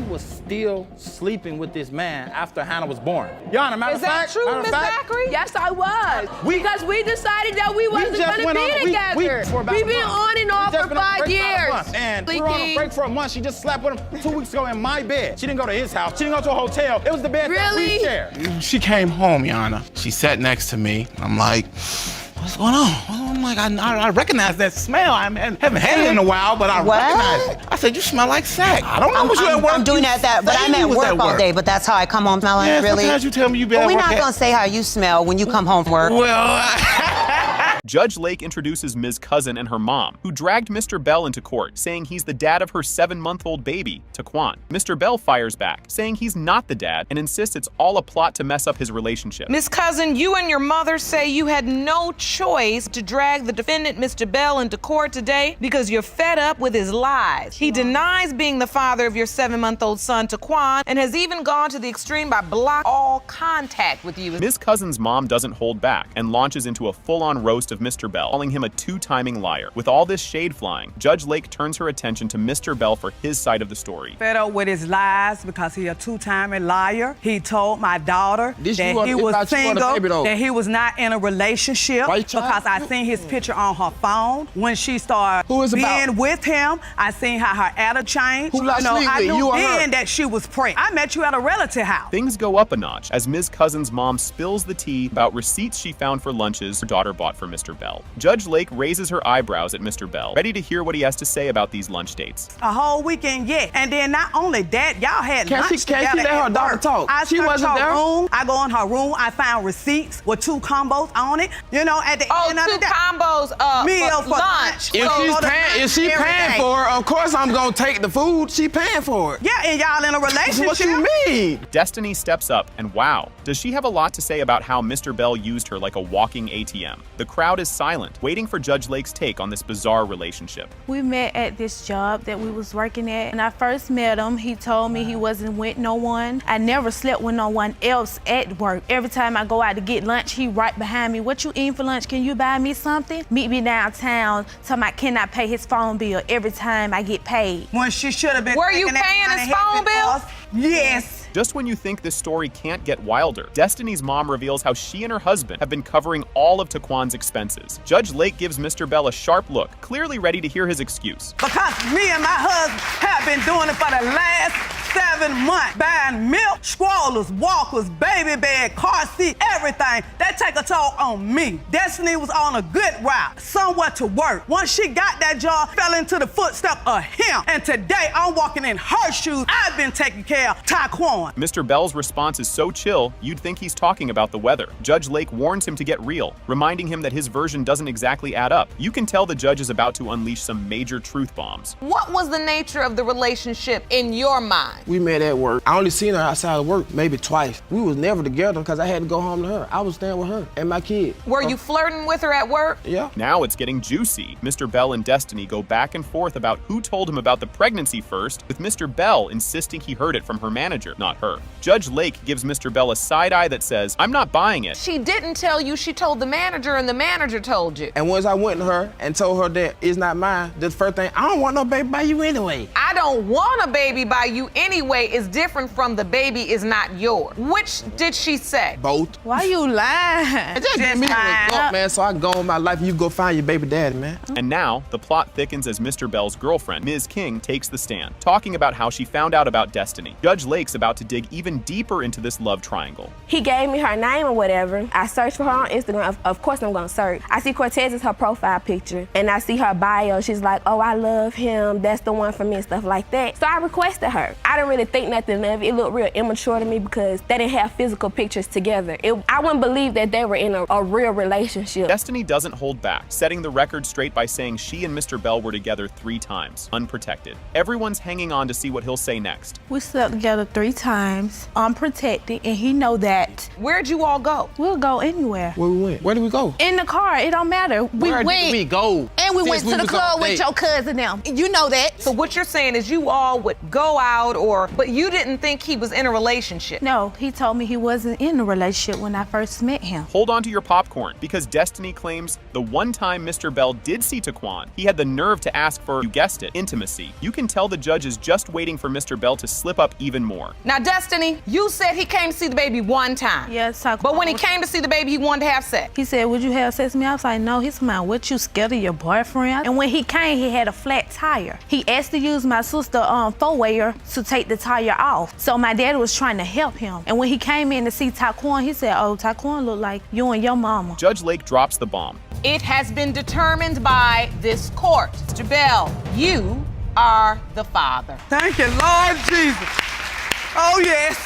was still sleeping with this man after Hannah was born. Your Honor, matter of fact. Is that true, Ms. Zachary? Yes, I was. Because we decided that we wasn't going to be together. We've been on and off for 5 years. And we were on a break for a month. She just slept with him 2 weeks ago in my bed. She didn't go to his house. She didn't go to a hotel. It was the bed that we shared. She came home, Your Honor. She sat next to me. I'm like, what's going on? I'm like, I recognize that smell. I haven't had it in a while, but I recognize it. I said, you smell like sack. I don't know what you're at work. I'm doing that, but I'm at work all day, but that's how I come home smelling, really. Sometimes you tell me you be at work. We're not gonna say how you smell when you come home from work. Well, Judge Lake introduces Ms. Cousin and her mom, who dragged Mr. Bell into court, saying he's the dad of her 7-month-old baby, Taquan. Mr. Bell fires back, saying he's not the dad and insists it's all a plot to mess up his relationship. Ms. Cousin, you and your mother say you had no choice to drag the defendant, Mr. Bell, into court today because you're fed up with his lies. He denies being the father of your 7-month-old son, Taquan, and has even gone to the extreme by blocking all contact with you. Ms. Cousin's mom doesn't hold back and launches into a full-on roast of Mr. Bell, calling him a two-timing liar. With all this shade flying, Judge Lake turns her attention to Mr. Bell for his side of the story. Fed up with his lies because he's a two-timing liar. He told my daughter that he was single, that he was not in a relationship because I seen his picture on her phone. When she started being with him, I seen how her attitude changed. I knew then that she was pregnant. I met you at a relative house. Things go up a notch as Ms. Cousin's mom spills the tea about receipts she found for lunches her daughter bought for Mr. Bell. Judge Lake raises her eyebrows at Mr. Bell, ready to hear what he has to say about these lunch dates. A whole weekend, yeah. And then not only that, y'all had lunch together. Can't she let her daughter talk? She wasn't there. I go in her room, I found receipts with 2 combos on it. You know, at the end of the day. 2 combos meal for lunch. If she paying for it, of course I'm gonna take the food. She paying for it. Yeah, and y'all in a relationship. What you mean? Destiny steps up, and wow, does she have a lot to say about how Mr. Bell used her like a walking ATM. The crowd is silent, waiting for Judge Lake's take on this bizarre relationship. We met at this job that we was working at. When I first met him, he told me he wasn't with no one. I never slept with no one else at work. Every time I go out to get lunch, he right behind me. What you eating for lunch? Can you buy me something? Meet me downtown, tell me I cannot pay his phone bill every time I get paid. When she should have been. Were you paying his phone bill? Yes. Just when you think this story can't get wilder, Destiny's mom reveals how she and her husband have been covering all of Taquan's expenses. Judge Lake gives Mr. Bell a sharp look, clearly ready to hear his excuse. Because me and my husband have been doing it for the last 7 months, buying milk, strollers, walkers, baby bed, car seat, everything. That take a toll on me. Destiny was on a good route, somewhere to work. Once she got that job, fell into the footsteps of him. And today, I'm walking in her shoes. I've been taking care of Taquan. Mr. Bell's response is so chill, you'd think he's talking about the weather. Judge Lake warns him to get real, reminding him that his version doesn't exactly add up. You can tell the judge is about to unleash some major truth bombs. What was the nature of the relationship in your mind? We met at work. I only seen her outside of work maybe twice. We was never together because I had to go home to her. I was staying with her and my kid. Were you flirting with her at work? Yeah. Now it's getting juicy. Mr. Bell and Destiny go back and forth about who told him about the pregnancy first, with Mr. Bell insisting he heard it from her manager, not her. Judge Lake gives Mr. Bell a side eye that says, I'm not buying it. She didn't tell you, she told the manager, and the manager told you. And once I went to her and told her that it's not mine, the first thing, I don't want no baby by you anyway. I don't want a baby by you anyway is different from the baby is not yours. Which did she say? Both. Why you lying? Just give me up, man, so I can go on my life and you go find your baby daddy, man. And now, the plot thickens as Mr. Bell's girlfriend, Ms. King, takes the stand, talking about how she found out about Destiny. Judge Lake's about to dig even deeper into this love triangle. He gave me her name or whatever. I searched for her on Instagram. Of course I'm gonna search. I see Cortez is her profile picture, and I see her bio. She's like, oh, I love him. That's the one for me and stuff like that. So I requested her. I didn't really think nothing of it. It looked real immature to me because they didn't have physical pictures together. I wouldn't believe that they were in a real relationship. Destiny doesn't hold back, setting the record straight by saying she and Mr. Bell were together 3 times, unprotected. Everyone's hanging on to see what he'll say next. We slept together 3 times, unprotected, and he know that. Where'd you all go? We'll go anywhere. Where we went? Where did we go? In the car, it don't matter. Where did we go? And we went to the club with your cousin now. You know that. So what you're saying is you all would go out or But you didn't think he was in a relationship? No, he told me he wasn't in a relationship when I first met him. Hold on to your popcorn, because Destiny claims the one time Mr. Bell did see Taquan, he had the nerve to ask for, you guessed it, intimacy. You can tell the judge is just waiting for Mr. Bell to slip up even more. Now, Destiny, you said he came to see the baby one time. Yes, but when he came to see the baby, he wanted to have sex. He said, would you have sex with me? I was like, no. He's like, what, you scared of your boyfriend? And when he came, he had a flat tire. He asked to use my sister's four-wayer to take the tire off. So my daddy was trying to help him. And when he came in to see Taquan, he said, oh, Taquan look like you and your mama. Judge Lake drops the bomb. It has been determined by this court. Mr. Bell, you are the father. Thank you, Lord Jesus. Oh, yes.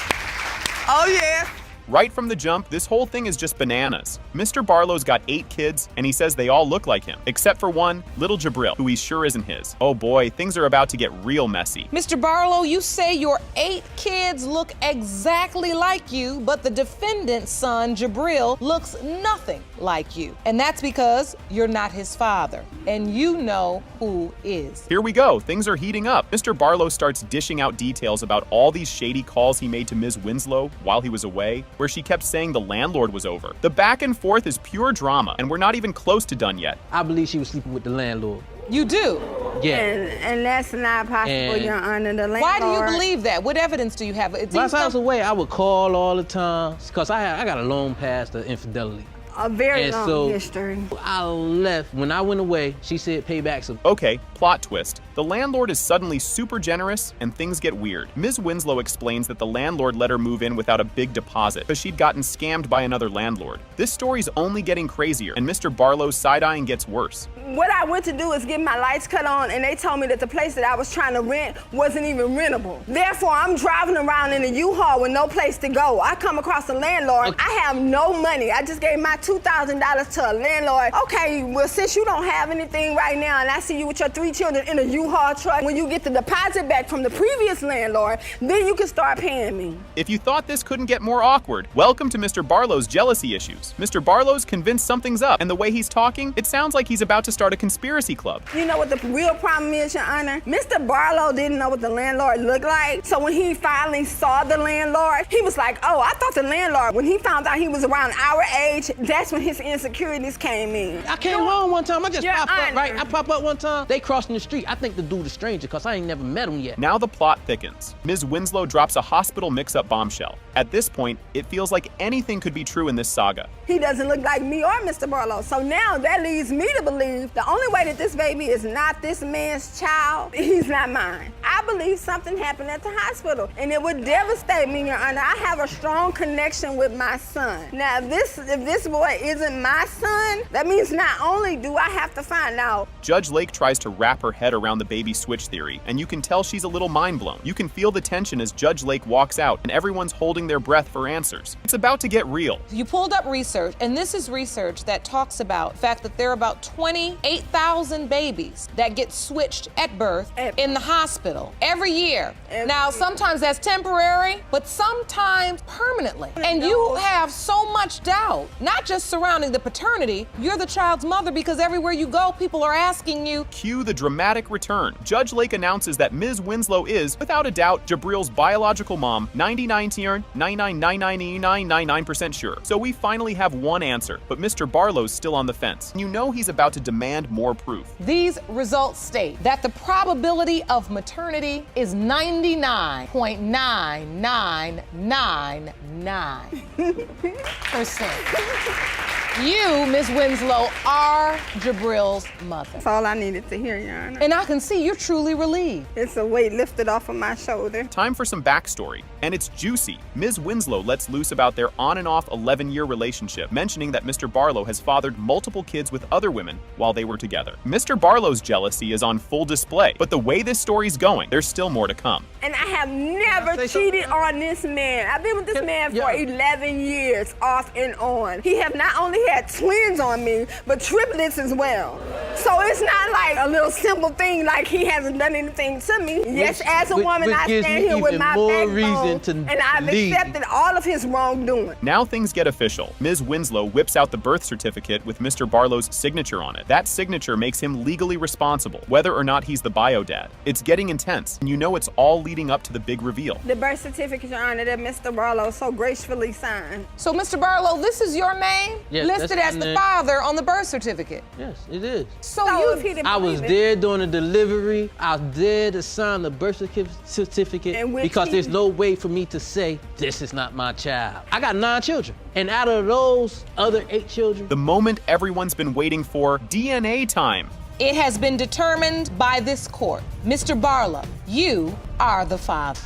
Oh, yes. Right from the jump, this whole thing is just bananas. Mr. Barlow's got 8 kids, and he says they all look like him, except for one, little Jabril, who he sure isn't his. Oh boy, things are about to get real messy. Mr. Barlow, you say your 8 kids look exactly like you, but the defendant's son, Jabril, looks nothing like you. And that's because you're not his father, and you know who is. Here we go, things are heating up. Mr. Barlow starts dishing out details about all these shady calls he made to Ms. Winslow while he was away, where she kept saying the landlord was over. The back and forth is pure drama, and we're not even close to done yet. I believe she was sleeping with the landlord. You do? Yeah. And that's not possible, Your Honor. The landlord. Why do you believe that? What evidence do you have? While I was away, I would call all the time, because I got a long past of infidelity. A very long history. I left. When I went away, she said pay back some. Okay, plot twist. The landlord is suddenly super generous and things get weird. Ms. Winslow explains that the landlord let her move in without a big deposit because she'd gotten scammed by another landlord. This story's only getting crazier and Mr. Barlow's side-eyeing gets worse. What I went to do is get my lights cut on, and they told me that the place that I was trying to rent wasn't even rentable. Therefore, I'm driving around in a U-Haul with no place to go. I come across a landlord. Okay. I have no money. I just gave my $2,000 to a landlord. Okay, well, since you don't have anything right now, and I see you with your 3 children in a U-Haul truck, when you get the deposit back from the previous landlord, then you can start paying me. If you thought this couldn't get more awkward, welcome to Mr. Barlow's jealousy issues. Mr. Barlow's convinced something's up, and the way he's talking, it sounds like he's about to start a conspiracy club. You know what the real problem is, Your Honor? Mr. Barlow didn't know what the landlord looked like, so when he finally saw the landlord, he was like, oh, I thought the landlord, when he found out he was around our age, that's when his insecurities came in. I came home one time, I just popped up, right? I pop up one time, they crossing the street. I think the dude is stranger, because I ain't never met him yet. Now the plot thickens. Ms. Winslow drops a hospital mix-up bombshell. At this point, it feels like anything could be true in this saga. He doesn't look like me or Mr. Barlow, so now that leads me to believe the only way that this baby is not this man's child, he's not mine. I believe something happened at the hospital, and it would devastate me, Your Honor. I have a strong connection with my son. Now, if this boy isn't my son, that means not only do I have to find out. Judge Lake tries to wrap her head around the baby switch theory, and you can tell she's a little mind blown. You can feel the tension as Judge Lake walks out, and everyone's holding their breath for answers. It's about to get real. You pulled up research, and this is research that talks about the fact that there are about 28,000 babies that get switched at birth in the hospital every year. Now, sometimes that's temporary, but sometimes permanently. And you have so much doubt, not just surrounding the paternity, you're the child's mother because everywhere you go, people are asking you. Cue the dramatic return. Judge Lake announces that Ms. Winslow is, without a doubt, Jabril's biological mom, 99% sure. So we finally have one answer, but Mr. Barlow's still on the fence. You know he's about to demand more proof. These results state that the probability of maternity is 99.9999%. You, Ms. Winslow, are Jabril's mother. That's all I needed to hear, Your Honor. And I can see you're truly relieved. It's a weight lifted off of my shoulder. Time for some backstory, and it's juicy. Ms. Winslow lets loose about their on and off 11-year relationship, mentioning that Mr. Barlow has fathered multiple kids with other women while they were together. Mr. Barlow's jealousy is on full display, but the way this story's going, there's still more to come. And I have never cheated on this man. I've been with this man for 11 years, off and on. He have not only had twins on me, but triplets as well. So it's not like a little simple thing like he hasn't done anything to me. Yes, as a woman, I stand here with my backbone, and I've accepted all of his wrongdoing. Now things get official. Ms. Winslow whips out the birth certificate with Mr. Barlow's signature on it. That signature makes him legally responsible, whether or not he's the bio dad. It's getting intense, and you know it's all leading up to the big reveal. The birth certificate, Your Honor, that Mr. Barlow so gracefully signed. So, Mr. Barlow, this is your name listed as the father on the birth certificate. Yes, it is. So I was there during the delivery. I was there to sign the birth certificate because there's no way for me to say this is not my child. I got 9 children, and out of those other 8 children, the moment everyone's been waiting for, DNA time. It has been determined by this court. Mr. Barlow, you are the father.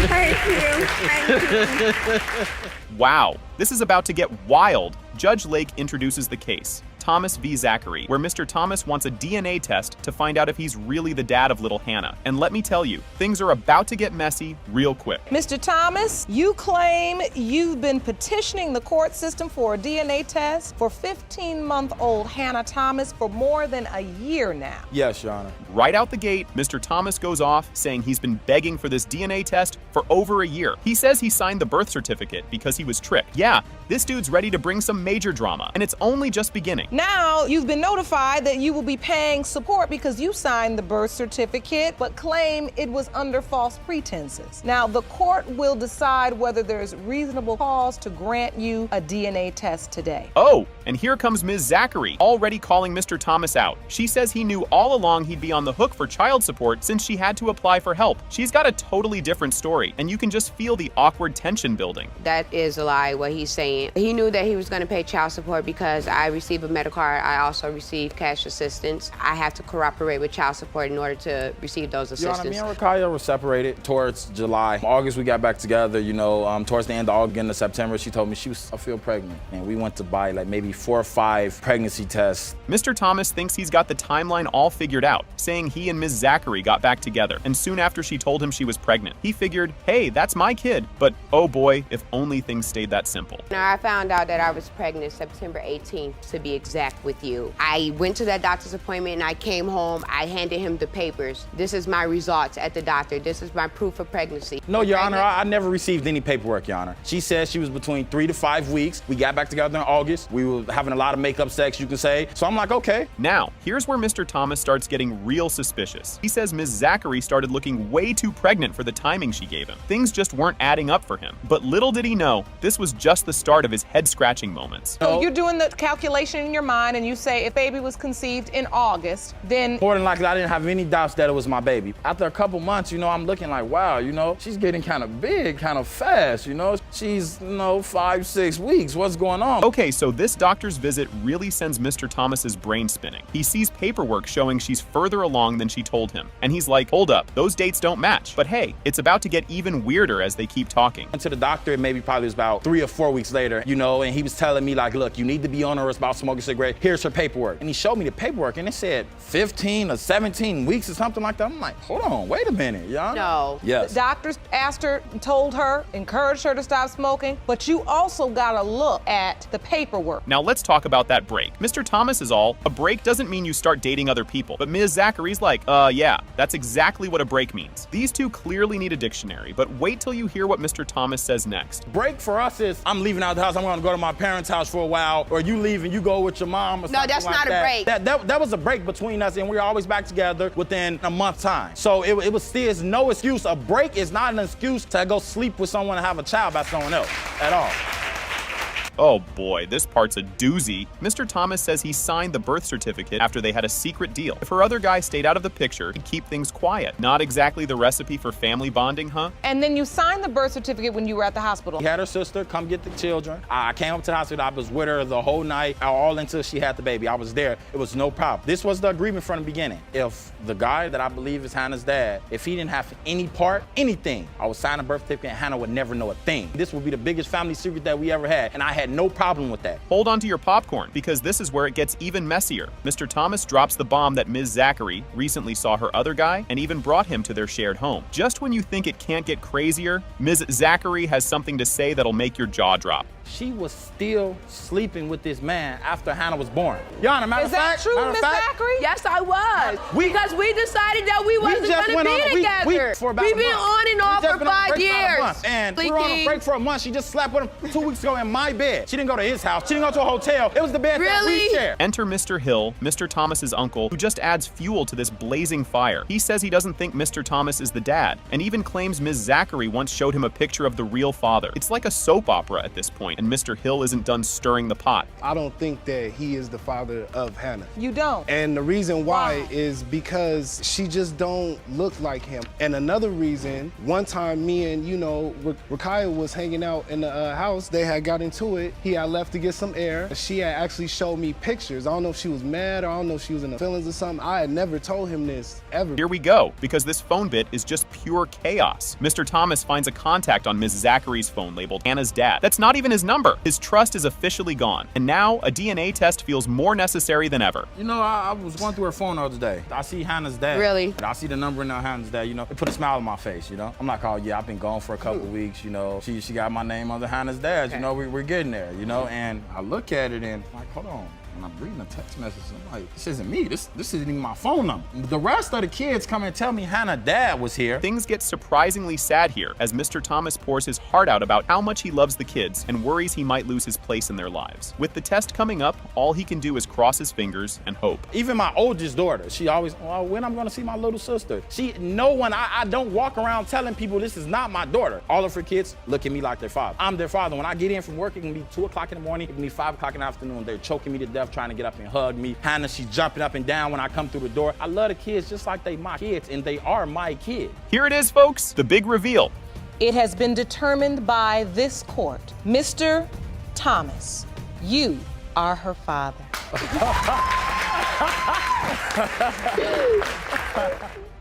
Thank you. Thank you. Wow, this is about to get wild. Judge Lake introduces the case, Thomas v. Zachary, where Mr. Thomas wants a DNA test to find out if he's really the dad of little Hannah. And let me tell you, things are about to get messy real quick. Mr. Thomas, you claim you've been petitioning the court system for a DNA test for 15-month-old Hannah Thomas for more than a year now. Yes, Your Honor. Right out the gate, Mr. Thomas goes off saying he's been begging for this DNA test for over a year. He says he signed the birth certificate because he was tricked. Yeah, this dude's ready to bring some major drama, and it's only just beginning. Now, you've been notified that you will be paying support because you signed the birth certificate, but claim it was under false pretenses. Now, the court will decide whether there's reasonable cause to grant you a DNA test today. Oh, and here comes Ms. Zachary, already calling Mr. Thomas out. She says he knew all along he'd be on the hook for child support since she had to apply for help. She's got a totally different story, and you can just feel the awkward tension building. That is a lie, what he's saying. He knew that he was going to pay child support because I received a medical card. I also received cash assistance. I have to cooperate with child support in order to receive those assistance. Your Honor, me and Rakaya were separated towards July. August, we got back together, you know, towards the end of August, into September, she told me I feel pregnant. And we went to buy like maybe 4 or 5 pregnancy tests. Mr. Thomas thinks he's got the timeline all figured out, saying he and Ms. Zachary got back together. And soon after she told him she was pregnant, he figured, hey, that's my kid. But oh boy, if only things stayed that simple. Now, I found out that I was pregnant September 18th, to be exact with you. I went to that doctor's appointment and I came home. I handed him the papers. This is my results at the doctor. This is my proof of pregnancy. No, Your Honor, I never received any paperwork, Your Honor. She said she was between 3 to 5 weeks. We got back together in August. We were having a lot of makeup sex, you can say. So I'm like, okay. Now, here's where Mr. Thomas starts getting real suspicious. He says Ms. Zachary started looking way too pregnant for the timing she gave him. Things just weren't adding up for him. But little did he know, this was just the start of his head-scratching moments. So you're doing the calculation in your mind and you say if baby was conceived in August, then more than likely I didn't have any doubts that it was my baby. After a couple months, you know, I'm looking like, wow, you know, she's getting kind of big, kind of fast, you know. She's, 5, 6 weeks. What's going on? Okay, so this doctor's visit really sends Mr. Thomas's brain spinning. He sees paperwork showing she's further along than she told him. And he's like, hold up, those dates don't match. But hey, it's about to get even weirder as they keep talking. Went to the doctor, maybe probably was about 3 or 4 weeks later, you know, and he was telling me like, look, you need to be on her about smoking a cigarette. Here's her paperwork. And he showed me the paperwork and it said 15 or 17 weeks or something like that. I'm like, hold on, wait a minute, y'all. No. Yes. The doctors asked her, told her, encouraged her to stop smoking, but you also gotta look at the paperwork. Now let's talk about that break. Mr. Thomas is all, a break doesn't mean you start dating other people. But Ms. Zachary's like, yeah, that's exactly what a break means. These two clearly need a dictionary, but wait till you hear what Mr. Thomas says next. Break for us is, I'm leaving out the house, I'm gonna go to my parents' house for a while, or you leave and you go with your mom or something. No, that's like not a break. That was a break between us, and we were always back together within a month's time. So it was still no excuse. A break is not an excuse to go sleep with someone and have a child by someone else at all. Oh boy, this part's a doozy. Mr. Thomas says he signed the birth certificate after they had a secret deal. If her other guy stayed out of the picture, he'd keep things quiet. Not exactly the recipe for family bonding, huh? And then you signed the birth certificate when you were at the hospital. He had her sister come get the children. I came up to the hospital. I was with her the whole night, all until she had the baby. I was there. It was no problem. This was the agreement from the beginning. If the guy that I believe is Hannah's dad, if he didn't have any part, anything, I would sign a birth certificate and Hannah would never know a thing. This would be the biggest family secret that we ever had, and I had had no problem with that. Hold on to your popcorn, because this is where it gets even messier. Mr. Thomas drops the bomb that Ms. Zachary recently saw her other guy and even brought him to their shared home. Just when you think it can't get crazier, Ms. Zachary has something to say that'll make your jaw drop. She was still sleeping with this man after Hannah was born. Yana, matter of fact, Is that true, Miss Zachary? Yes, I was. Because we decided that we wasn't going to be together. We've been on and off for 5 years. And we were on a break for a month. She just slept with him 2 weeks ago in my bed. She didn't go to his house. She didn't go to a hotel. It was the bed that we shared. Enter Mr. Hill, Mr. Thomas's uncle, who just adds fuel to this blazing fire. He says he doesn't think Mr. Thomas is the dad, and even claims Ms. Zachary once showed him a picture of the real father. It's like a soap opera at this point, and Mr. Hill isn't done stirring the pot. I don't think that he is the father of Hannah. You don't? And the reason why is because she just don't look like him. And another reason, one time me and, Rakaya was hanging out in the house. They had got into it. He had left to get some air. She had actually showed me pictures. I don't know if she was mad or I don't know if she was in the feelings or something. I had never told him this, ever. Here we go, because this phone bit is just pure chaos. Mr. Thomas finds a contact on Ms. Zachary's phone labeled Hannah's dad. That's not even his number. His trust is officially gone. And now a DNA test feels more necessary than ever. I was going through her phone the other day. I see Hannah's dad. Really? I see the number in Hannah's dad, it put a smile on my face, I'm like, oh yeah, I've been gone for a couple weeks, She got my name under Hannah's dad, we're getting there, and I look at it and I'm like, hold on. And I'm reading a text message, and I'm like, this isn't me. This isn't even my phone number. The rest of the kids come and tell me Hannah's dad was here. Things get surprisingly sad here as Mr. Thomas pours his heart out about how much he loves the kids and worries he might lose his place in their lives. With the test coming up, all he can do is cross his fingers and hope. Even my oldest daughter, she always, when I'm gonna see my little sister? I don't walk around telling people this is not my daughter. All of her kids look at me like their father. I'm their father. When I get in from work, it can be 2 o'clock in the morning, it can be 5 o'clock in the afternoon. They're choking me to death, trying to get up and hug me. Hannah, she's jumping up and down when I come through the door. I love the kids just like they my kids, and they are my kids. Here it is, folks, the big reveal. It has been determined by this court. Mr. Thomas, you are her father.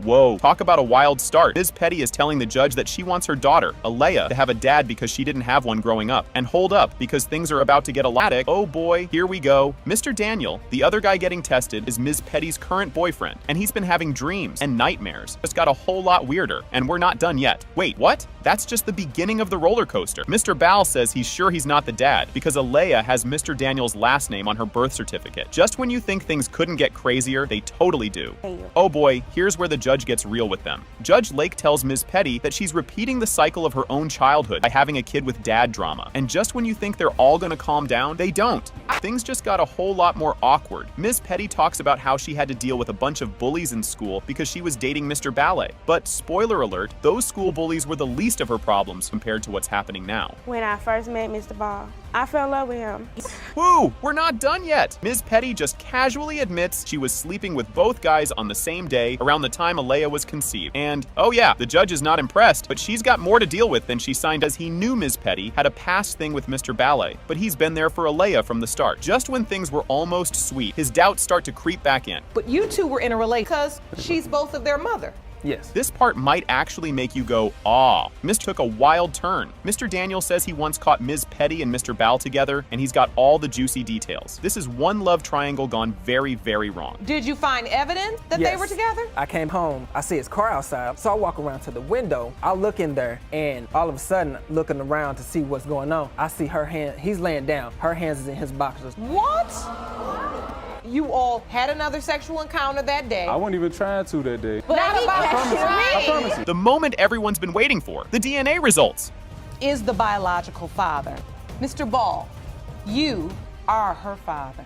Whoa, talk about a wild start. Ms. Petty is telling the judge that she wants her daughter, Alea, to have a dad because she didn't have one growing up. And hold up, because things are about to get elatic. Oh boy, here we go. Mr. Daniel, the other guy getting tested, is Ms. Petty's current boyfriend, and he's been having dreams and nightmares. Just got a whole lot weirder, and we're not done yet. Wait, what? That's just the beginning of the roller coaster. Mr. Bal says he's sure he's not the dad because Alea has Mr. Daniel's last name on her birth certificate. Just when you think things couldn't get crazier, they totally do. Oh boy, here's where the judge gets real with them. Judge Lake tells Ms. Petty that she's repeating the cycle of her own childhood by having a kid with dad drama. And just when you think they're all gonna calm down, they don't. Things just got a whole lot more awkward. Ms. Petty talks about how she had to deal with a bunch of bullies in school because she was dating Mr. Ballet. But spoiler alert, those school bullies were the least of her problems compared to what's happening now. When I first met Mr. Ball, I fell in love with him. Woo, we're not done yet. Ms. Petty just casually admits she was sleeping with both guys on the same day around the time Alea was conceived. And, oh yeah, the judge is not impressed, but she's got more to deal with than she signed as he knew Ms. Petty had a past thing with Mr. Ballet, but he's been there for Alea from the start. Just when things were almost sweet, his doubts start to creep back in. But you two were in a relationship because she's both of their mother. Yes. This part might actually make you go, aw. Ms. took a wild turn. Mr. Daniel says he once caught Ms. Petty and Mr. Bal together, and he's got all the juicy details. This is one love triangle gone very, very wrong. Did you find evidence that they were together? I came home, I see his car outside, so I walk around to the window. I look in there, and all of a sudden, looking around to see what's going on, I see her hand, he's laying down. Her hands is in his boxers. What? You all had another sexual encounter that day. I wasn't even trying to that day. But I promise you. The moment everyone's been waiting for, the DNA results. Is the biological father. Mr. Ball, you are her father.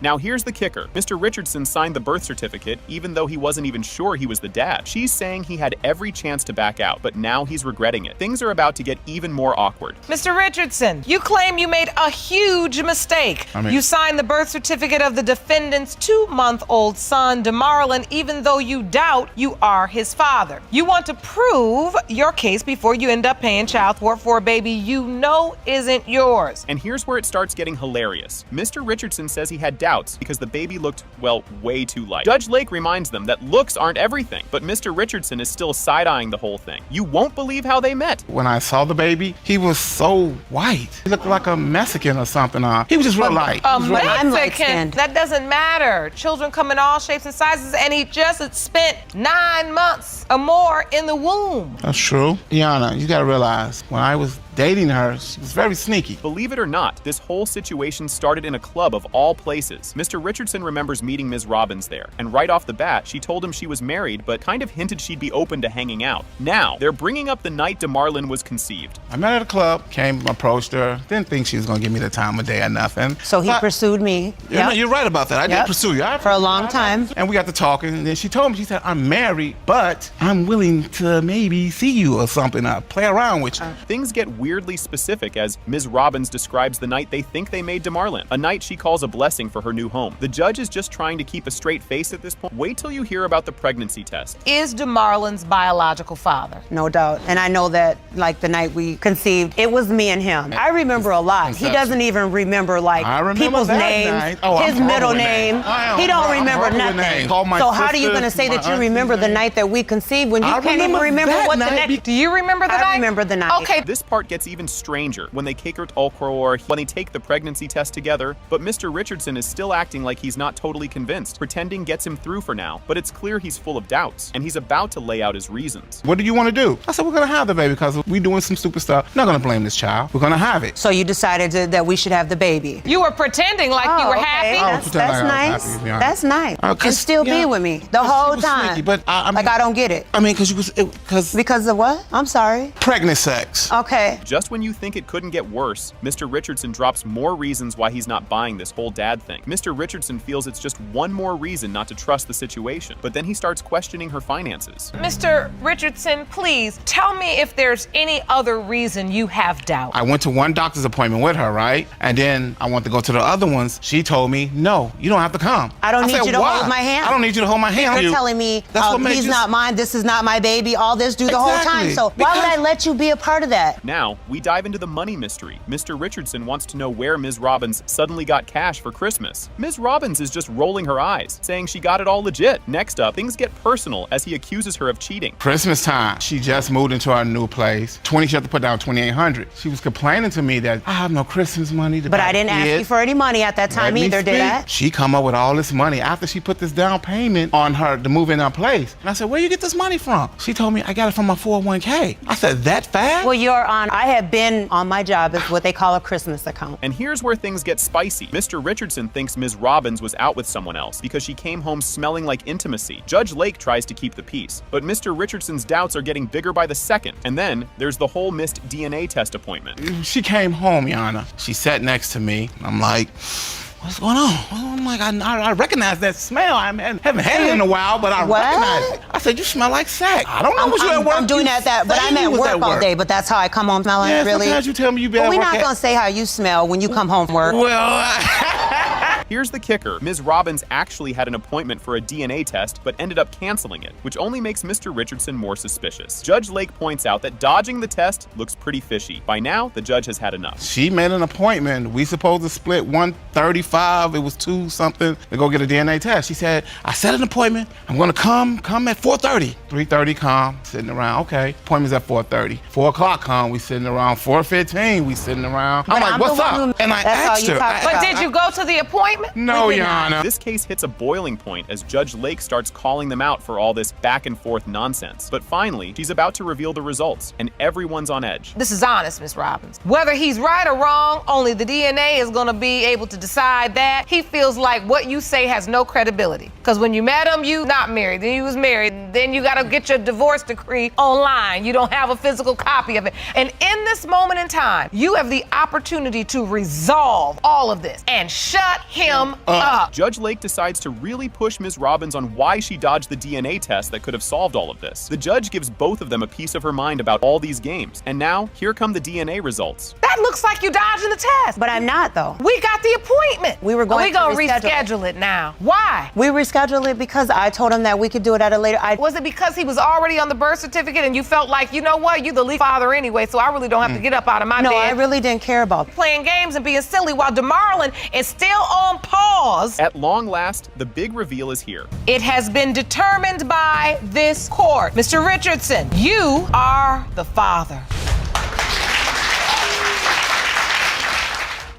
Now here's the kicker. Mr. Richardson signed the birth certificate even though he wasn't even sure he was the dad. She's saying he had every chance to back out, but now he's regretting it. Things are about to get even more awkward. Mr. Richardson, you claim you made a huge mistake. You signed the birth certificate of the defendant's 2-month-old son, DeMarlon, even though you doubt you are his father. You want to prove your case before you end up paying child support for a baby you know isn't yours. And here's where it starts getting hilarious. Mr. Richardson says he had doubts because the baby looked, well, way too light. Judge Lake reminds them that looks aren't everything, but Mr. Richardson is still side-eyeing the whole thing. You won't believe how they met. When I saw the baby, he was so white. He looked like a Mexican or something. He was just real light. I'm Mexican. That doesn't matter. Children come in all shapes and sizes, and he just spent 9 months or more in the womb. That's true. Yana, you gotta realize, when I was dating her, she was very sneaky. Believe it or not, this whole situation started in a club of all places. Mr. Richardson remembers meeting Ms. Robbins there, and right off the bat, she told him she was married, but kind of hinted she'd be open to hanging out. Now, they're bringing up the night DeMarlin was conceived. I met her at a club, came, approached her, didn't think she was gonna give me the time of day or nothing. So he pursued me. You're right about that. I did pursue you. For a long time. And we got to talking, and then she told me, she said, I'm married, but I'm willing to maybe see you or something, play around with you. Things get weirdly specific as Ms. Robbins describes the night they think they made DeMarlin, a night she calls a blessing for her new home. The judge is just trying to keep a straight face at this point. Wait till you hear about the pregnancy test. Is DeMarlin's biological father? No doubt. And I know that, like, the night we conceived, it was me and him. I remember a lot. He doesn't even remember, like, people's names, his middle name. He don't remember nothing. So how are you going to say that you remember the night that we conceived when you can't even remember what the next... Do you remember the night? I remember the night. Okay. This part gets even stranger when they take her to Ulcror, when they take the pregnancy test together, but Mr. Richardson is still acting like he's not totally convinced. Pretending gets him through for now, but it's clear he's full of doubts, and he's about to lay out his reasons. What do you want to do? I said, we're gonna have the baby because we're doing some stupid stuff. I'm not gonna blame this child. We're gonna have it. So you decided that we should have the baby? You were pretending like you were happy? That's nice. That's nice. And still be with me the whole time. Sneaky, but I mean, like, I don't get it. I mean, because of what? I'm sorry. Pregnant sex. Okay. Just when you think it couldn't get worse, Mr. Richardson drops more reasons why he's not buying this whole dad thing. Mr. Richardson feels it's just one more reason not to trust the situation, but then he starts questioning her finances. Mr. Richardson, please tell me if there's any other reason you have doubt. I went to one doctor's appointment with her, right? And then I went to go to the other ones. She told me, no, you don't have to come. I don't need you to hold my hand. I don't need you to hold my hand. You're telling me he's not mine, this is not my baby, all this the whole time. So why would I let you be a part of that? Now, we dive into the money mystery. Mr. Richardson wants to know where Ms. Robbins suddenly got cash for Christmas. Ms. Robbins is just rolling her eyes, saying she got it all legit. Next up, things get personal as he accuses her of cheating. Christmas time. She just moved into our new place. She had to put down $2,800. She was complaining to me that I have no Christmas money to buy. But I didn't ask you for any money at that time either, did I? She come up with all this money after she put this down payment on her to move in our place. And I said, where you get this money from? She told me I got it from my 401k. I said, that fast? Well, Your Honor, I have been on my job as what they call a Christmas account. And here's where things get spicy. Mr. Richardson thinks Ms. Robbins was out with someone else because she came home smelling like intimacy. Judge Lake tries to keep the peace, but Mr. Richardson's doubts are getting bigger by the second. And then there's the whole missed DNA test appointment. She came home, Your Honor. She sat next to me. I'm like, what's going on? I'm like, I recognize that smell. I haven't had it in a while, but I recognize it. I said, you smell like sack. I don't know what you at work. I'm doing that, but I'm at work all day, but that's how I come home smelling, really? Sometimes you tell me you been at work. We're not gonna say how you smell when you come home from work. Well, here's the kicker. Ms. Robbins actually had an appointment for a DNA test, but ended up canceling it, which only makes Mr. Richardson more suspicious. Judge Lake points out that dodging the test looks pretty fishy. By now, the judge has had enough. She made an appointment. We supposed to split 135. It was 2 something to go get a DNA test. She said, I set an appointment. I'm gonna come at 4:30. 3:30 come, sitting around, okay. Appointment's at 4:30. 4 o'clock come, we sitting around. 4:15, we sitting around. I'm like, what's up? And I asked her. But did you go to the appointment? No, Your Honor. This case hits a boiling point as Judge Lake starts calling them out for all this back and forth nonsense. But finally, she's about to reveal the results, and everyone's on edge. This is honest, Ms. Robbins. Whether he's right or wrong, only the DNA is gonna be able to decide that. He feels like what you say has no credibility. Because when you met him, you not married, then you was married, then you gotta get your divorce decree online. You don't have a physical copy of it. And in this moment in time, you have the opportunity to resolve all of this and shut him up. Judge Lake decides to really push Ms. Robbins on why she dodged the DNA test that could have solved all of this. The judge gives both of them a piece of her mind about all these games. And now, here come the DNA results. That looks like you dodging the test. But I'm not, though. We got the appointment. We were going to reschedule it now. Why? We rescheduled it because I told him that we could do it at a later. Was it because he was already on the birth certificate and you felt like, you know what, you're the legal father anyway, so I really don't have to get up out of my bed. No, I really didn't care about playing games and being silly while DeMarlin is still on on pause. At long last, the big reveal is here. It has been determined by this court. Mr. Richardson, you are the father.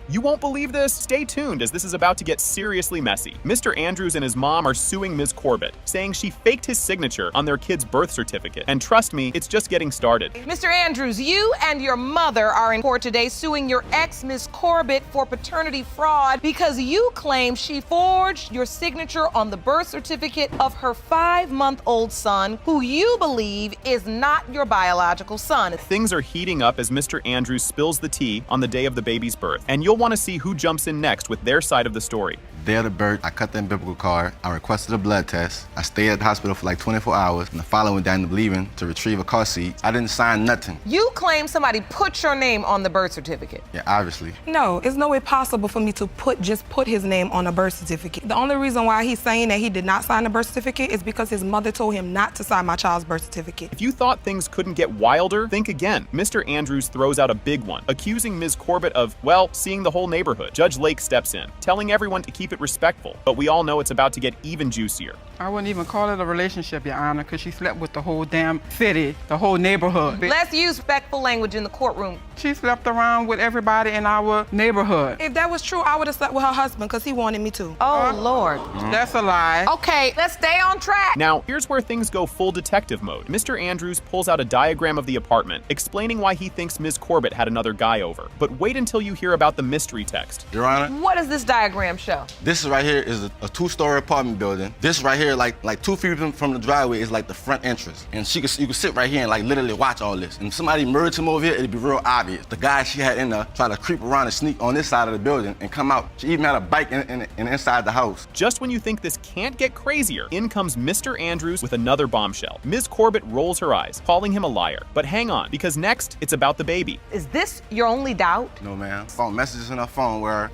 You won't believe this? Stay tuned, as this is about to get seriously messy. Mr. Andrews and his mom are suing Ms. Corbett, saying she faked his signature on their kid's birth certificate. And trust me, it's just getting started. Mr. Andrews, you and your mother are in court today suing your ex, Ms. Corbett, for paternity fraud because you claim she forged your signature on the birth certificate of her 5-month-old son, who you believe is not your biological son. Things are heating up as Mr. Andrews spills the tea on the day of the baby's birth, and you'll want to see who jumps in next with their side of the story. Day of the birth, I cut the umbilical cord, I requested a blood test, I stayed at the hospital for like 24 hours, and the following day I ended up leaving to retrieve a car seat. I didn't sign nothing. You claim somebody put your name on the birth certificate. Yeah, obviously. No, it's no way possible for me to just put his name on a birth certificate. The only reason why he's saying that he did not sign the birth certificate is because his mother told him not to sign my child's birth certificate. If you thought things couldn't get wilder, think again. Mr. Andrews throws out a big one, accusing Ms. Corbett of, well, seeing the whole neighborhood. Judge Lake steps in, telling everyone to keep it respectful, but we all know it's about to get even juicier. I wouldn't even call it a relationship, Your Honor, because she slept with the whole damn city, the whole neighborhood. Let's use respectful language in the courtroom. She slept around with everybody in our neighborhood. If that was true, I would have slept with her husband because he wanted me to. Oh, Lord. That's a lie. Okay, let's stay on track. Now, here's where things go full detective mode. Mr. Andrews pulls out a diagram of the apartment, explaining why he thinks Ms. Corbett had another guy over. But wait until you hear about the mystery text. Your Honor, What does this diagram show? this right here is a 2-story apartment building. This right here, like 2 feet from the driveway, is like the front entrance. And you could sit right here and like literally watch all this. And if somebody murdered him over here, it'd be real obvious. The guy she had in there tried to creep around and sneak on this side of the building and come out. She even had a bike in inside the house. Just when you think this can't get crazier, in comes Mr. Andrews with another bombshell. Ms. Corbett rolls her eyes, calling him a liar. But hang on, because next, it's about the baby. Is this your only doubt? No, ma'am. Found messages in her phone where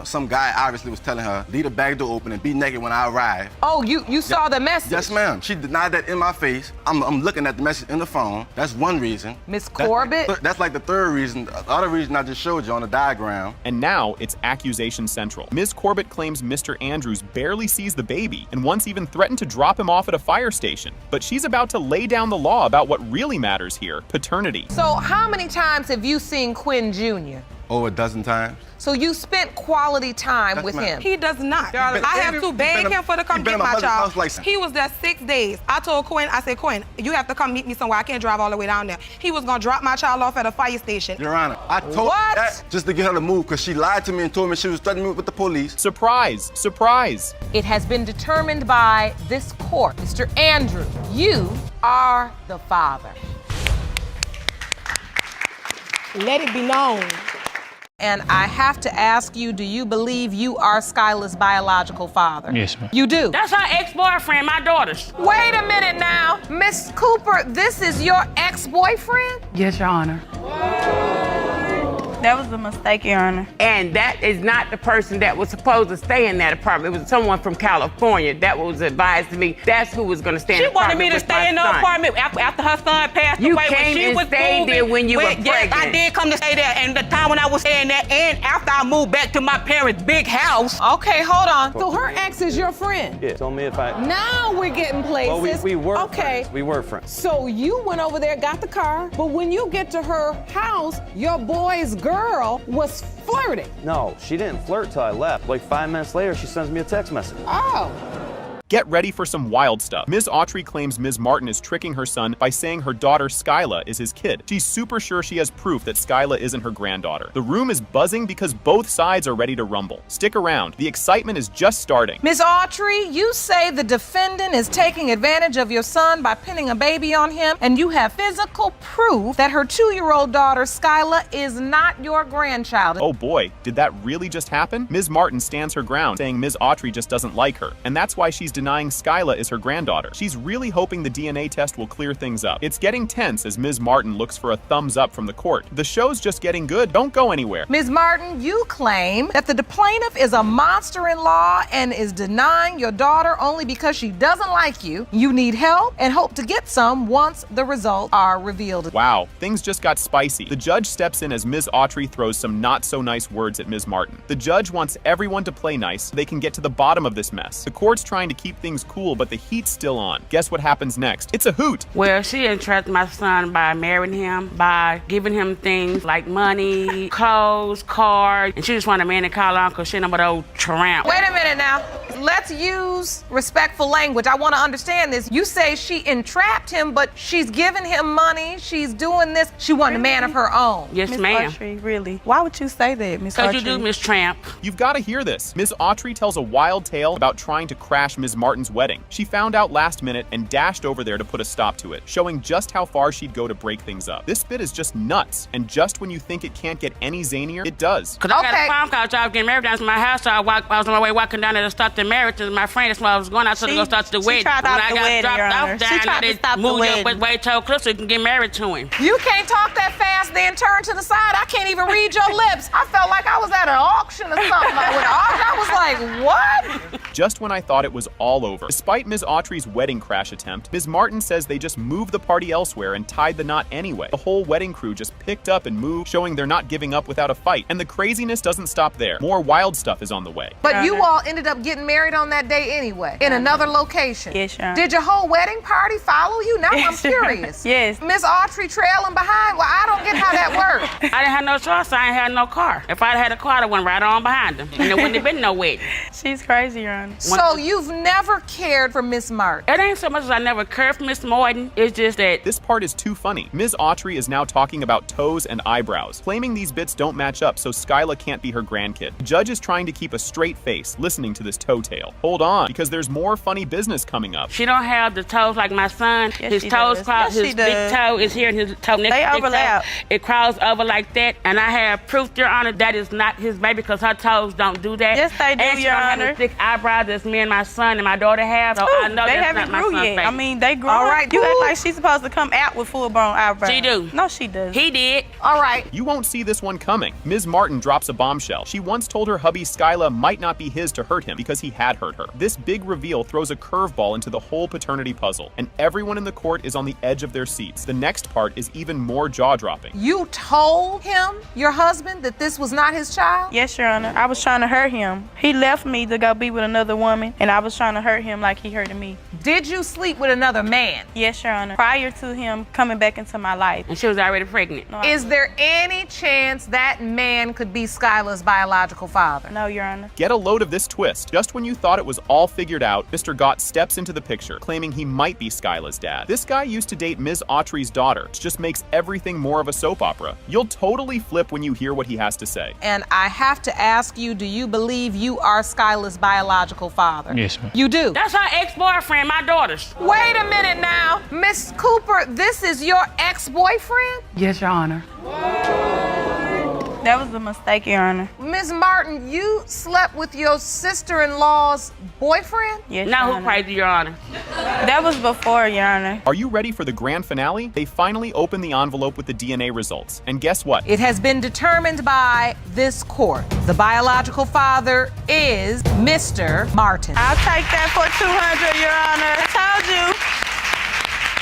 some guy obviously was telling her, leave the back door open and be naked when I arrive. Oh, you saw the message? Yes, ma'am. She denied that in my face. I'm looking at the message in the phone. That's one reason. Ms. Corbett? That's like the third reason. The other reason I just showed you on the diagram. And now it's accusation central. Ms. Corbett claims Mr. Andrews barely sees the baby and once even threatened to drop him off at a fire station. But she's about to lay down the law about what really matters here, paternity. So how many times have you seen Quinn Jr.? Over a dozen times. So you spent quality time with him? He does not. I have to beg him for to come get my child. He was there 6 days. I told Quinn, I said, Quinn, you have to come meet me somewhere. I can't drive all the way down there. He was gonna drop my child off at a fire station. Your Honor, I told her that just to get her to move because she lied to me and told me she was threatening me with the police. Surprise, surprise. It has been determined by this court. Mr. Andrews, you are the father. Let it be known. And I have to ask you, do you believe you are Skyla's biological father? Yes, ma'am. You do? That's her ex-boyfriend, my daughter's. Wait a minute now. Miss Cooper, this is your ex-boyfriend? Yes, Your Honor. That was a mistake, Your Honor. And that is not the person that was supposed to stay in that apartment. It was someone from California that was advised to me. That's who was going to stay in the apartment. She wanted me to stay in the apartment after her son passed away. You came and stayed there when you were pregnant. Yes, I did come to stay there. And the time when I was staying there and after I moved back to my parents' big house. Okay, hold on. So her ex is your friend? Yeah, told me if I... Now we're getting places. Well, we were okay. friends. We were friends. So you went over there, got the car, but when you get to her house, your boy's girl was flirting. No, she didn't flirt till I left. Like 5 minutes later, she sends me a text message. Oh. Get ready for some wild stuff. Ms. Autry claims Ms. Martin is tricking her son by saying her daughter Skyla is his kid. She's super sure she has proof that Skyla isn't her granddaughter. The room is buzzing because both sides are ready to rumble. Stick around. The excitement is just starting. Ms. Autry, you say the defendant is taking advantage of your son by pinning a baby on him, and you have physical proof that her 2-year-old daughter Skyla is not your grandchild. Oh boy, did that really just happen? Ms. Martin stands her ground, saying Ms. Autry just doesn't like her, and that's why she's denying Skyla is her granddaughter. She's really hoping the DNA test will clear things up. It's getting tense as Ms. Martin looks for a thumbs up from the court. The show's just getting good. Don't go anywhere. Ms. Martin, you claim that the plaintiff is a monster-in-law and is denying your daughter only because she doesn't like you. You need help and hope to get some once the results are revealed. Wow, things just got spicy. The judge steps in as Ms. Autry throws some not-so-nice words at Ms. Martin. The judge wants everyone to play nice so they can get to the bottom of this mess. The court's trying to keep things cool, but the heat's still on. Guess what happens next? It's a hoot. Well, she entrapped my son by marrying him, by giving him things like money, clothes, cars, and she just wanted a man to call on because she ain't no old tramp. Wait a minute now. Let's use respectful language. I want to understand this. You say she entrapped him, but she's giving him money. She's doing this. She wanted a man of her own. Yes, Miss ma'am. Autry, really? Why would you say that, Miss Autry? Because you do, Miss Tramp. You've got to hear this. Ms. Autry tells a wild tale about trying to crash Ms. Martin's wedding. She found out last minute and dashed over there to put a stop to it, showing just how far she'd go to break things up. This bit is just nuts, and just when you think it can't get any zanier, it does. Because I got a phone call, so I was getting married down to my house, so I was on my way walking down there to start the marriage, and my friend, that's why I was going out to go start the wedding. She tried to stop the wedding, Your Honor. She tried to stop the wedding. Moved your way to close so you can get married to him. You can't talk that fast, then turn to the side. I can't even read your lips. I felt like I was at an auction or something. I was like, what? Just when I thought it was all over. Despite Ms. Autry's wedding crash attempt, Ms. Martin says they just moved the party elsewhere and tied the knot anyway. The whole wedding crew just picked up and moved, showing they're not giving up without a fight. And the craziness doesn't stop there. More wild stuff is on the way. But you all ended up getting married on that day anyway, in another location. Yes, Your Honor. Did your whole wedding party follow you? Now I'm curious. Yes. Miss Autry trailing behind? Well, I don't get how that worked. I didn't have no choice. I ain't had no car. If I'd had a car, I went right on behind them. And there wouldn't have been no wedding. She's crazy, Your Honor. So you've never cared for Miss Martin? It ain't so much as I never cared for Miss Martin. It's just that this part is too funny. Ms. Autry is now talking about toes and eyebrows, claiming these bits don't match up so Skyla can't be her grandkid. The judge is trying to keep a straight face listening to this toe tale. Hold on, because there's more funny business coming up. she don't have the toes like my son. Yes, His she toes does. cross. Yes, His she big does. toe is here and his toe next They to his overlap. toe. It crawls over like that. And I have proof, Your Honor, that is not his baby because her toes don't do that. Yes, they do, and she Your don't have Honor. the thick eyebrows that me and my son and my daughter have. So I know they that's haven't not my grew son's yet. baby. I mean, they grew. All right, You act cool. like she's supposed to come out with full-blown eyebrows. She do. No, she does. He did. All right. You won't see this one coming. Ms. Martin drops a bombshell. She once told her hubby Skyla might not be his to hurt him because he had hurt her. This big reveal throws a curveball into the whole paternity puzzle, and everyone in the court is on the edge of their seats. The next part is even more jaw-dropping. You told him, your husband, that this was not his child? Yes, Your Honor. I was trying to hurt him. He left me to go be with another woman, and I was trying to hurt him like he hurted me. Did you sleep with another man? Yes, Your Honor. Prior to him coming back into my life. And she was already pregnant. No, Is there any chance that man could be Skyla's biological father? No, Your Honor. Get a load of this twist. Just when you thought it was all figured out, Mr. Gott steps into the picture, claiming he might be Skyla's dad. This guy used to date Ms. Autry's daughter, which just makes everything more of a soap opera. You'll totally flip when you hear what he has to say. And I have to ask you, do you believe you are Skyla's biological father? Yes, ma'am. You do? That's her ex-boyfriend, my daughter's. Wait a minute now. Miss Cooper, this is your ex-boyfriend? Yes, Your Honor. That was a mistake, Your Honor. Ms. Martin, you slept with your sister-in-law's boyfriend? Yes, Now Your who Honor. crazy, Your Honor? That was before, Your Honor. Are you ready for the grand finale? They finally open the envelope with the DNA results. And guess what? It has been determined by this court. The biological father is Mr. Martin. I'll take that for 200, Your Honor.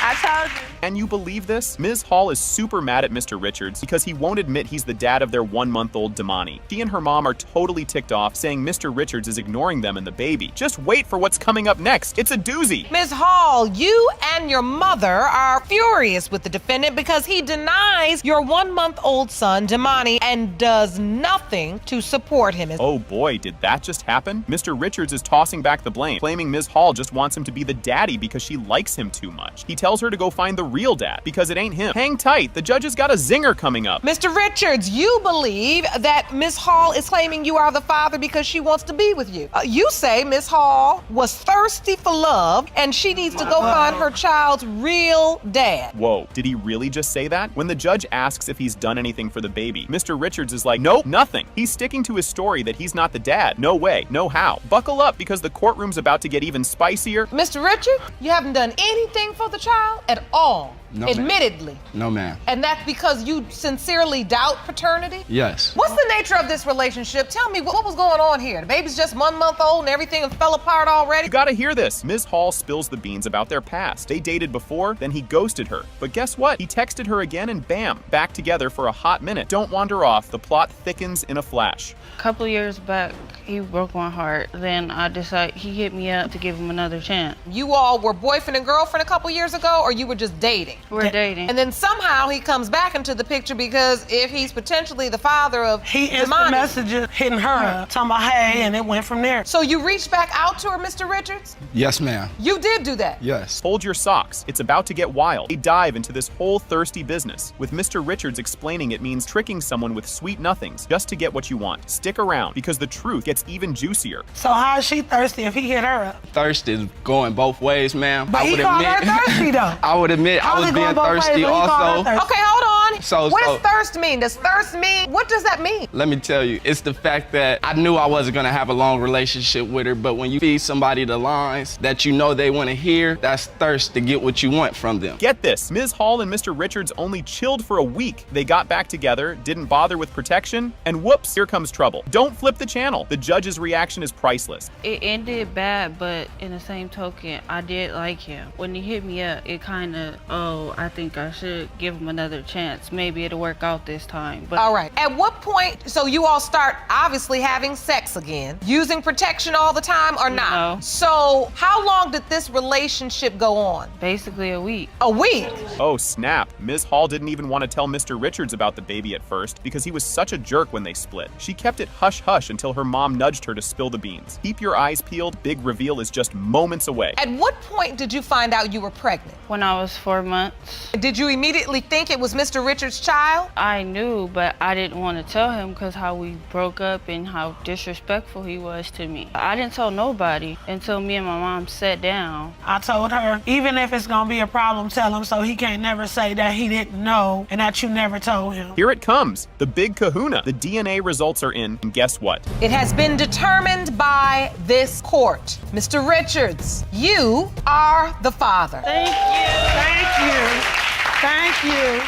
I told you. Can you believe this? Ms. Hall is super mad at Mr. Richards because he won't admit he's the dad of their 1-month-old Damani. She and her mom are totally ticked off, saying Mr. Richards is ignoring them and the baby. Just wait for what's coming up next. It's a doozy. Ms. Hall, you and your mother are furious with the defendant because he denies your 1-month-old son, Damani, and does nothing to support him. Oh boy, did that just happen? Mr. Richards is tossing back the blame, claiming Ms. Hall just wants him to be the daddy because she likes him too much. He tells her to go find the real dad because it ain't him. Hang tight, the judge has got a zinger coming up. Mr. Richards, you believe that Miss Hall is claiming you are the father because she wants to be with you. You say Miss Hall was thirsty for love and she needs to go find her child's real dad. Whoa, did he really just say that? When the judge asks if he's done anything for the baby, Mr. Richards is like, nope, nothing. He's sticking to his story that he's not the dad. No way, no how. Buckle up because the courtroom's about to get even spicier. Mr. Richard, you haven't done anything for the child at all. No, admittedly. No, ma'am. And that's because you sincerely doubt paternity? Yes. What's the nature of this relationship? Tell me, what was going on here? The baby's just 1 month old and everything fell apart already? You gotta hear this. Ms. Hall spills the beans about their past. They dated before, then he ghosted her. But guess what? He texted her again and bam, back together for a hot minute. Don't wander off. The plot thickens in a flash. A couple years back, he broke my heart. Then I decided he hit me up to give him another chance. You all were boyfriend and girlfriend a couple years ago, or you were just dating? We're dating. And then somehow he comes back into the picture because if he's potentially the father of he instant messages hitting her up, talking about hey, and it went from there. So you reached back out to her, Mr. Richards? Yes, ma'am. You did do that? Yes. Hold your socks. It's about to get wild. They dive into this whole thirsty business, with Mr. Richards explaining it means tricking someone with sweet nothings just to get what you want. Stick around because the truth gets even juicier. So how is she thirsty if he hit her up? Thirst is going both ways, ma'am. But he called her thirsty though. I would admit I was being thirsty also. Okay, hold on. What does So thirst mean? Does thirst mean, what does that mean? let me tell you, it's the fact that I knew I wasn't gonna have a long relationship with her, but when you feed somebody the lines that you know they wanna hear, that's thirst to get what you want from them. Get this, Ms. Hall and Mr. Richards only chilled for a week. They got back together, didn't bother with protection, and whoops, here comes trouble. Don't flip the channel. The judge's reaction is priceless. It ended bad, but in the same token, I did like him. When he hit me up, it kind of, I think I should give him another chance. Maybe it'll work out this time. But all right. At what point, so you all start obviously having sex again, using protection all the time or not? No. So how long did this relationship go on? Basically a week. A week? Oh snap, Ms. Hall didn't even want to tell Mr. Richards about the baby at first because he was such a jerk when they split. She kept it hush-hush until her mom nudged her to spill the beans. Keep your eyes peeled, big reveal is just moments away. At what point did you find out you were pregnant? When I was 4 months. Did you immediately think it was Mr. Richards' child? I knew, but I didn't want to tell him because how we broke up and how disrespectful he was to me. I didn't tell nobody until me and my mom sat down. I told her, even if it's gonna be a problem, tell him so he can't never say that he didn't know and that you never told him. Here it comes, the big kahuna. The DNA results are in, and guess what? It has been determined by this court. Mr. Richards, you are the father. Thank you. Thank you. Thank you.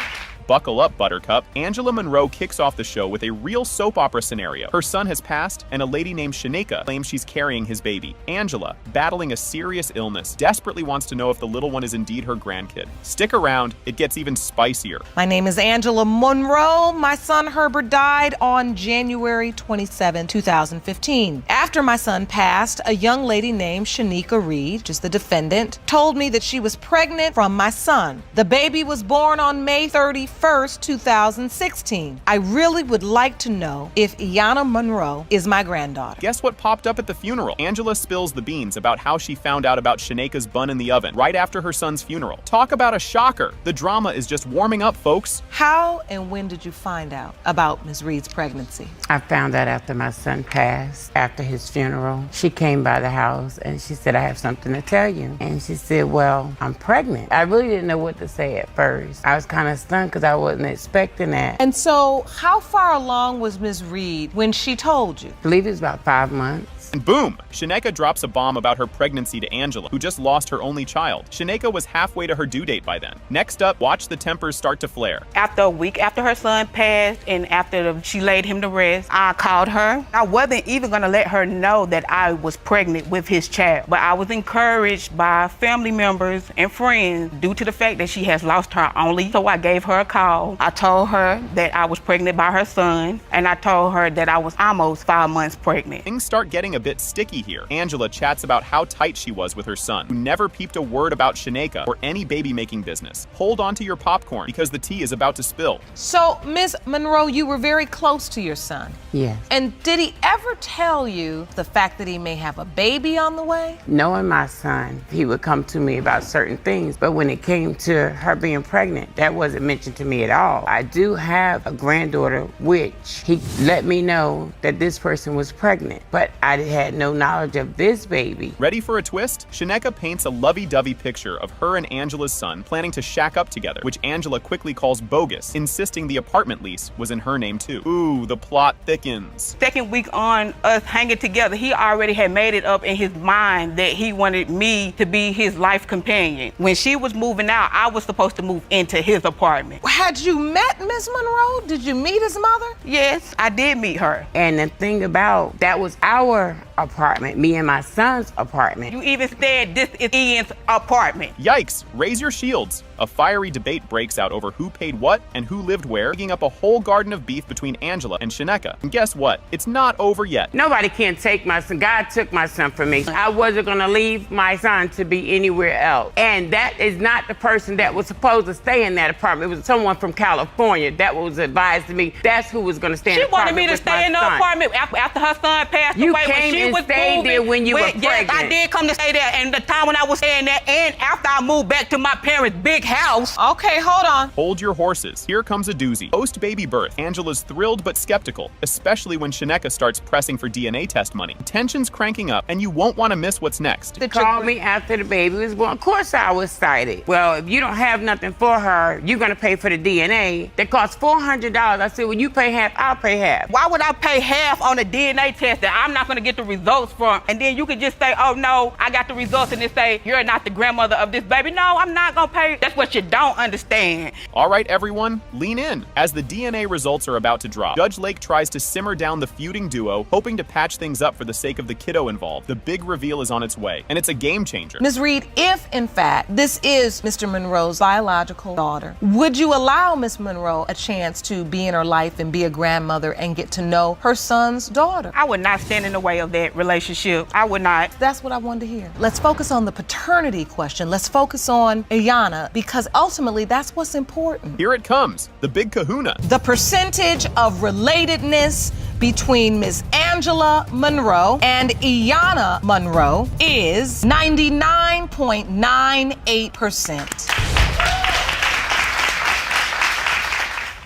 Buckle up, Buttercup. Angela Monroe kicks off the show with a real soap opera scenario. Her son has passed, and a lady named Shanika claims she's carrying his baby. Angela, battling a serious illness, desperately wants to know if the little one is indeed her grandkid. Stick around, it gets even spicier. My name is Angela Monroe. My son Herbert died on January 27, 2015. After my son passed, a young lady named Shanika Reed, just the defendant, told me that she was pregnant from my son. The baby was born on May 31st, 2016. I really would like to know if Iyanna Monroe is my granddaughter. Guess what popped up at the funeral? Angela spills the beans about how she found out about Shanika's bun in the oven right after her son's funeral. Talk about a shocker. The drama is just warming up, folks. How and when did you find out about Ms. Reed's pregnancy? I found out after my son passed, after his funeral. She came by the house and she said, I have something to tell you. And she said, well, I'm pregnant. I really didn't know what to say at first. I was kind of stunned because I wasn't expecting that. And so how far along was Ms. Reed when she told you? I believe it was about 5 months. And boom, Shanika drops a bomb about her pregnancy to Angela, who just lost her only child. Shanika was halfway to her due date by then. Next up, watch the tempers start to flare. After a week after her son passed and after she laid him to rest, I called her. I wasn't even gonna let her know that I was pregnant with his child, but I was encouraged by family members and friends due to the fact that she has lost her only. So I gave her a call. I told her that I was pregnant by her son, and I told her that I was almost 5 months pregnant. Things start getting a bit sticky here. Angela chats about how tight she was with her son, who never peeped a word about Shaneka or any baby-making business. Hold on to your popcorn because the tea is about to spill. So, Ms. Monroe, you were very close to your son. Yes. And did he ever tell you the fact that he may have a baby on the way? Knowing my son, he would come to me about certain things, but when it came to her being pregnant, that wasn't mentioned to me at all. I do have a granddaughter, which he let me know that this person was pregnant, but I had no knowledge of this baby. Ready for a twist? Shaneka paints a lovey-dovey picture of her and Angela's son planning to shack up together, which Angela quickly calls bogus, insisting the apartment lease was in her name too. Ooh, the plot thickens. Second week on us hanging together, he already had made it up in his mind that he wanted me to be his life companion. When she was moving out, I was supposed to move into his apartment. Had you met Ms. Monroe? Did you meet his mother? Yes, I did meet her. And the thing about that was our apartment, me and my son's apartment. You even said this is Ian's apartment. Yikes, raise your shields. A fiery debate breaks out over who paid what and who lived where, digging up a whole garden of beef between Angela and Shaneka. And guess what? It's not over yet. Nobody can take my son. God took my son from me. I wasn't gonna leave my son to be anywhere else. And that is not the person that was supposed to stay in that apartment. It was someone from California that was advised to me. That's who was gonna stay in the apartment. She wanted me to stay in the apartment after her son passed away. You came and stayed there when you were pregnant. Yes, I did come to stay there. And the time when I was staying there and after I moved back to my parents' big house. Okay, hold on. Hold your horses. Here comes a doozy. Post-baby birth, Angela's thrilled but skeptical, especially when Shaneka starts pressing for DNA test money. Tension's cranking up, and you won't want to miss what's next. They called me after the baby was born. Of course I was excited. Well, if you don't have nothing for her, you're gonna pay for the DNA. That costs $400. I said, well, you pay half, I'll pay half. Why would I pay half on a DNA test that I'm not gonna get the results from? And then you could just say, oh no, I got the results, and they say, you're not the grandmother of this baby. No, I'm not gonna pay. That's what you don't understand. All right, everyone, lean in. As the DNA results are about to drop, Judge Lake tries to simmer down the feuding duo, hoping to patch things up for the sake of the kiddo involved. The big reveal is on its way, and it's a game changer. Ms. Reed, if in fact this is Mr. Monroe's biological daughter, would you allow Ms. Monroe a chance to be in her life and be a grandmother and get to know her son's daughter? I would not stand in the way of that relationship. I would not. That's what I wanted to hear. Let's focus on the paternity question. Let's focus on Iyanna, because ultimately that's what's important. Here it comes, the big kahuna. The percentage of relatedness between Ms. Angela Monroe and Iyanna Monroe is 99.98%.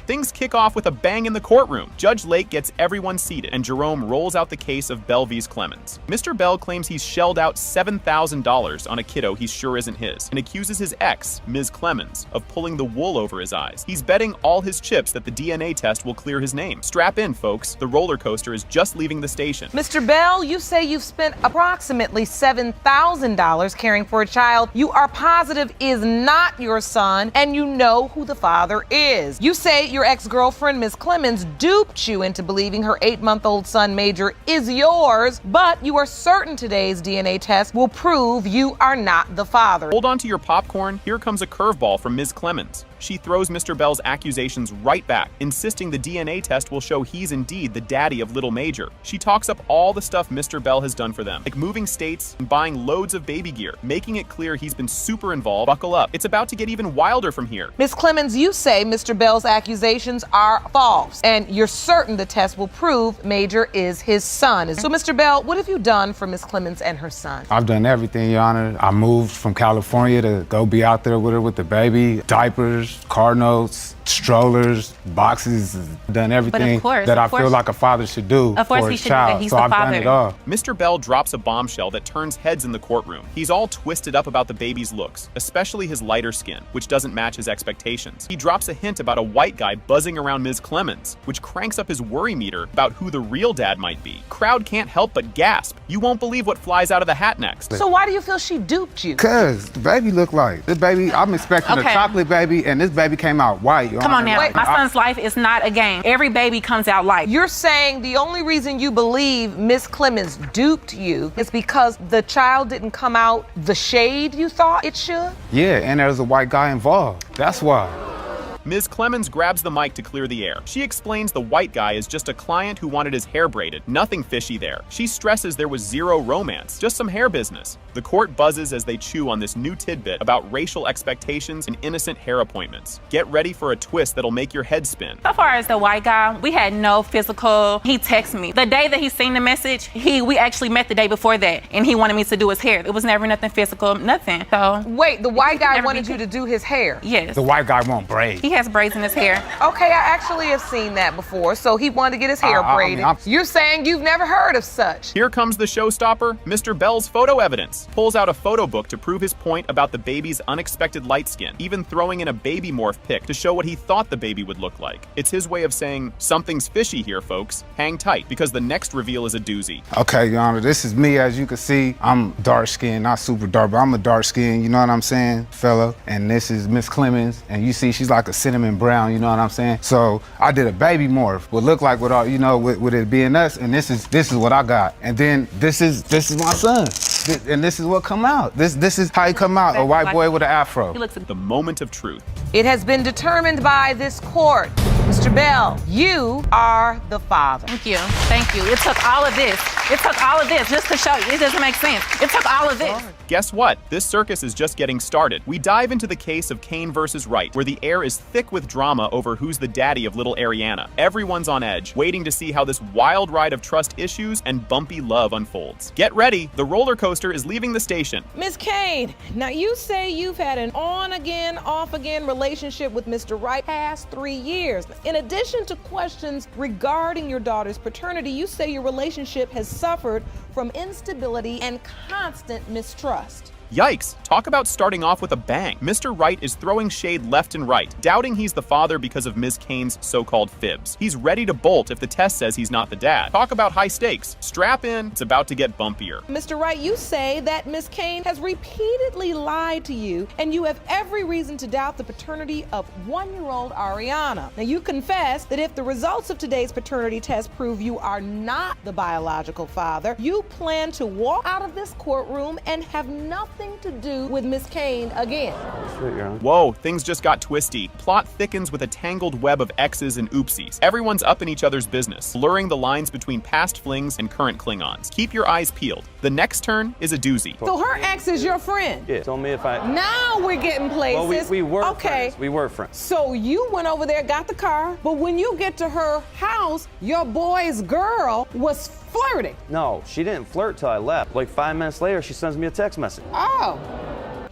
Things kick off with a bang in the courtroom. Judge Lake gets everyone seated, and Jerome rolls out the case of Bell vs. Clemens. Mr. Bell claims he's shelled out $7,000 on a kiddo he's sure isn't his, and accuses his ex, Ms. Clemens, of pulling the wool over his eyes. He's betting all his chips that the DNA test will clear his name. Strap in, folks. The roller coaster is just leaving the station. Mr. Bell, you say you've spent approximately $7,000 caring for a child you are positive is not your son, and you know who the father is. You say your ex-girlfriend, Ms. Clemens, duped you into believing her 8-month-old son, Major, is yours, but you are certain today's DNA test will prove you are not the father. Hold on to your popcorn. Here comes a curveball from Ms. Clemens. She throws Mr. Bell's accusations right back, insisting the DNA test will show he's indeed the daddy of little Major. She talks up all the stuff Mr. Bell has done for them, like moving states and buying loads of baby gear, making it clear he's been super involved. Buckle up. It's about to get even wilder from here. Ms. Clemens, you say Mr. Bell's accusations are false, and you're certain the test will prove Major is his son. So, Mr. Bell, what have you done for Ms. Clemens and her son? I've done everything, Your Honor. I moved from California to go be out there with her with the baby, diapers, car notes, strollers, boxes, done everything that I feel like a father should do for his child. So I've done it all. Mr. Bell drops a bombshell that turns heads in the courtroom. He's all twisted up about the baby's looks, especially his lighter skin, which doesn't match his expectations. He drops a hint about a white guy buzzing around Ms. Clemens, which cranks up his worry meter about who the real dad might be. Crowd can't help but gasp. You won't believe what flies out of the hat next. So why do you feel she duped you? Cause the baby looked like, this baby, I'm expecting a chocolate baby, and this baby came out white. Come on now. Wait, my son's life is not a game. Every baby comes out light. You're saying the only reason you believe Miss Clemens duped you is because the child didn't come out the shade you thought it should? Yeah, and there's a white guy involved. That's why. Ms. Clemens grabs the mic to clear the air. She explains the white guy is just a client who wanted his hair braided. Nothing fishy there. She stresses there was zero romance, just some hair business. The court buzzes as they chew on this new tidbit about racial expectations and innocent hair appointments. Get ready for a twist that'll make your head spin. So far as the white guy, we had no physical. He texted me. The day that he seen the message, we actually met the day before that, and he wanted me to do his hair. It was never nothing physical, nothing. So wait, the white guy wanted you to do his hair? Yes. The white guy won't braid. He has braids in his hair. Okay, I actually have seen that before. So he wanted to get his hair braided. You're saying you've never heard of such? Here comes the showstopper, Mr. Bell's photo evidence. Pulls out a photo book to prove his point about the baby's unexpected light skin, even throwing in a baby morph pic to show what he thought the baby would look like. It's his way of saying, something's fishy here, folks. Hang tight, because the next reveal is a doozy. Okay, Your Honor, this is me. As you can see, I'm dark skinned, not super dark, but I'm a dark skinned, you know what I'm saying, fella? And this is Miss Clemens, and you see she's like a cinnamon brown, you know what I'm saying? So I did a baby morph, what looked like with all, you know, with it being us, and this is what I got. And then this is my son. And this is what come out. This is how he come out, a white boy with an afro. He looks at the moment of truth. It has been determined by this court. Mr. Bell, you are the father. Thank you. Thank you. It took all of this. It took all of this just to show you. It doesn't make sense. It took all of this. Guess what? This circus is just getting started. We dive into the case of Kane versus Wright, where the air is thick with drama over who's the daddy of little Ariana. Everyone's on edge, waiting to see how this wild ride of trust issues and bumpy love unfolds. Get ready, the roller coaster is leaving the station. Ms. Kane, now you say you've had an on-again, off-again relationship with Mr. Wright past 3 years. In addition to questions regarding your daughter's paternity, you say your relationship has suffered from instability and constant mistrust. Yikes, talk about starting off with a bang. Mr. Wright is throwing shade left and right, doubting he's the father because of Ms. Kane's so-called fibs. He's ready to bolt if the test says he's not the dad. Talk about high stakes. Strap in, it's about to get bumpier. Mr. Wright, you say that Ms. Kane has repeatedly lied to you, and you have every reason to doubt the paternity of 1-year-old Ariana. Now, you confess that if the results of today's paternity test prove you are not the biological father, you plan to walk out of this courtroom and have nothing to do with Miss Kane again. Whoa, things just got twisty. Plot thickens with a tangled web of X's and oopsies. Everyone's up in each other's business, blurring the lines between past flings and current Klingons. Keep your eyes peeled. The next turn is a doozy. So her ex is your friend? Yeah, told me if I... Now we're getting places. Well, we were friends. We were friends. So you went over there, got the car, but when you get to her house, your boy's girl was flirting. No, she didn't flirt till I left. Like 5 minutes later, she sends me a text message. Oh.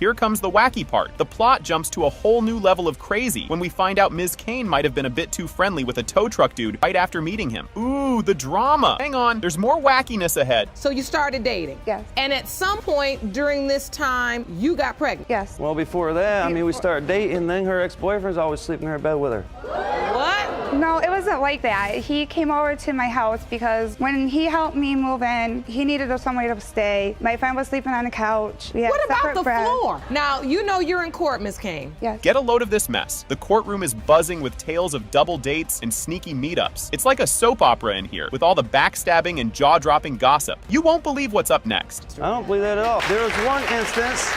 Here comes the wacky part. The plot jumps to a whole new level of crazy when we find out Ms. Kane might have been a bit too friendly with a tow truck dude right after meeting him. Ooh, the drama. Hang on, there's more wackiness ahead. So you started dating? Yes. And at some point during this time, you got pregnant? Yes. Well, before that, I mean, we started dating, then her ex-boyfriend's always sleeping in her bed with her. What? No, it wasn't like that. He came over to my house because when he helped me move in, he needed somewhere to stay. My friend was sleeping on the couch. We had what about the beds. floor? Now, you know you're in court, Ms. Kane. Yes. Get a load of this mess. The courtroom is buzzing with tales of double dates and sneaky meetups. It's like a soap opera in here, with all the backstabbing and jaw-dropping gossip. You won't believe what's up next. I don't believe that at all. There was one instance.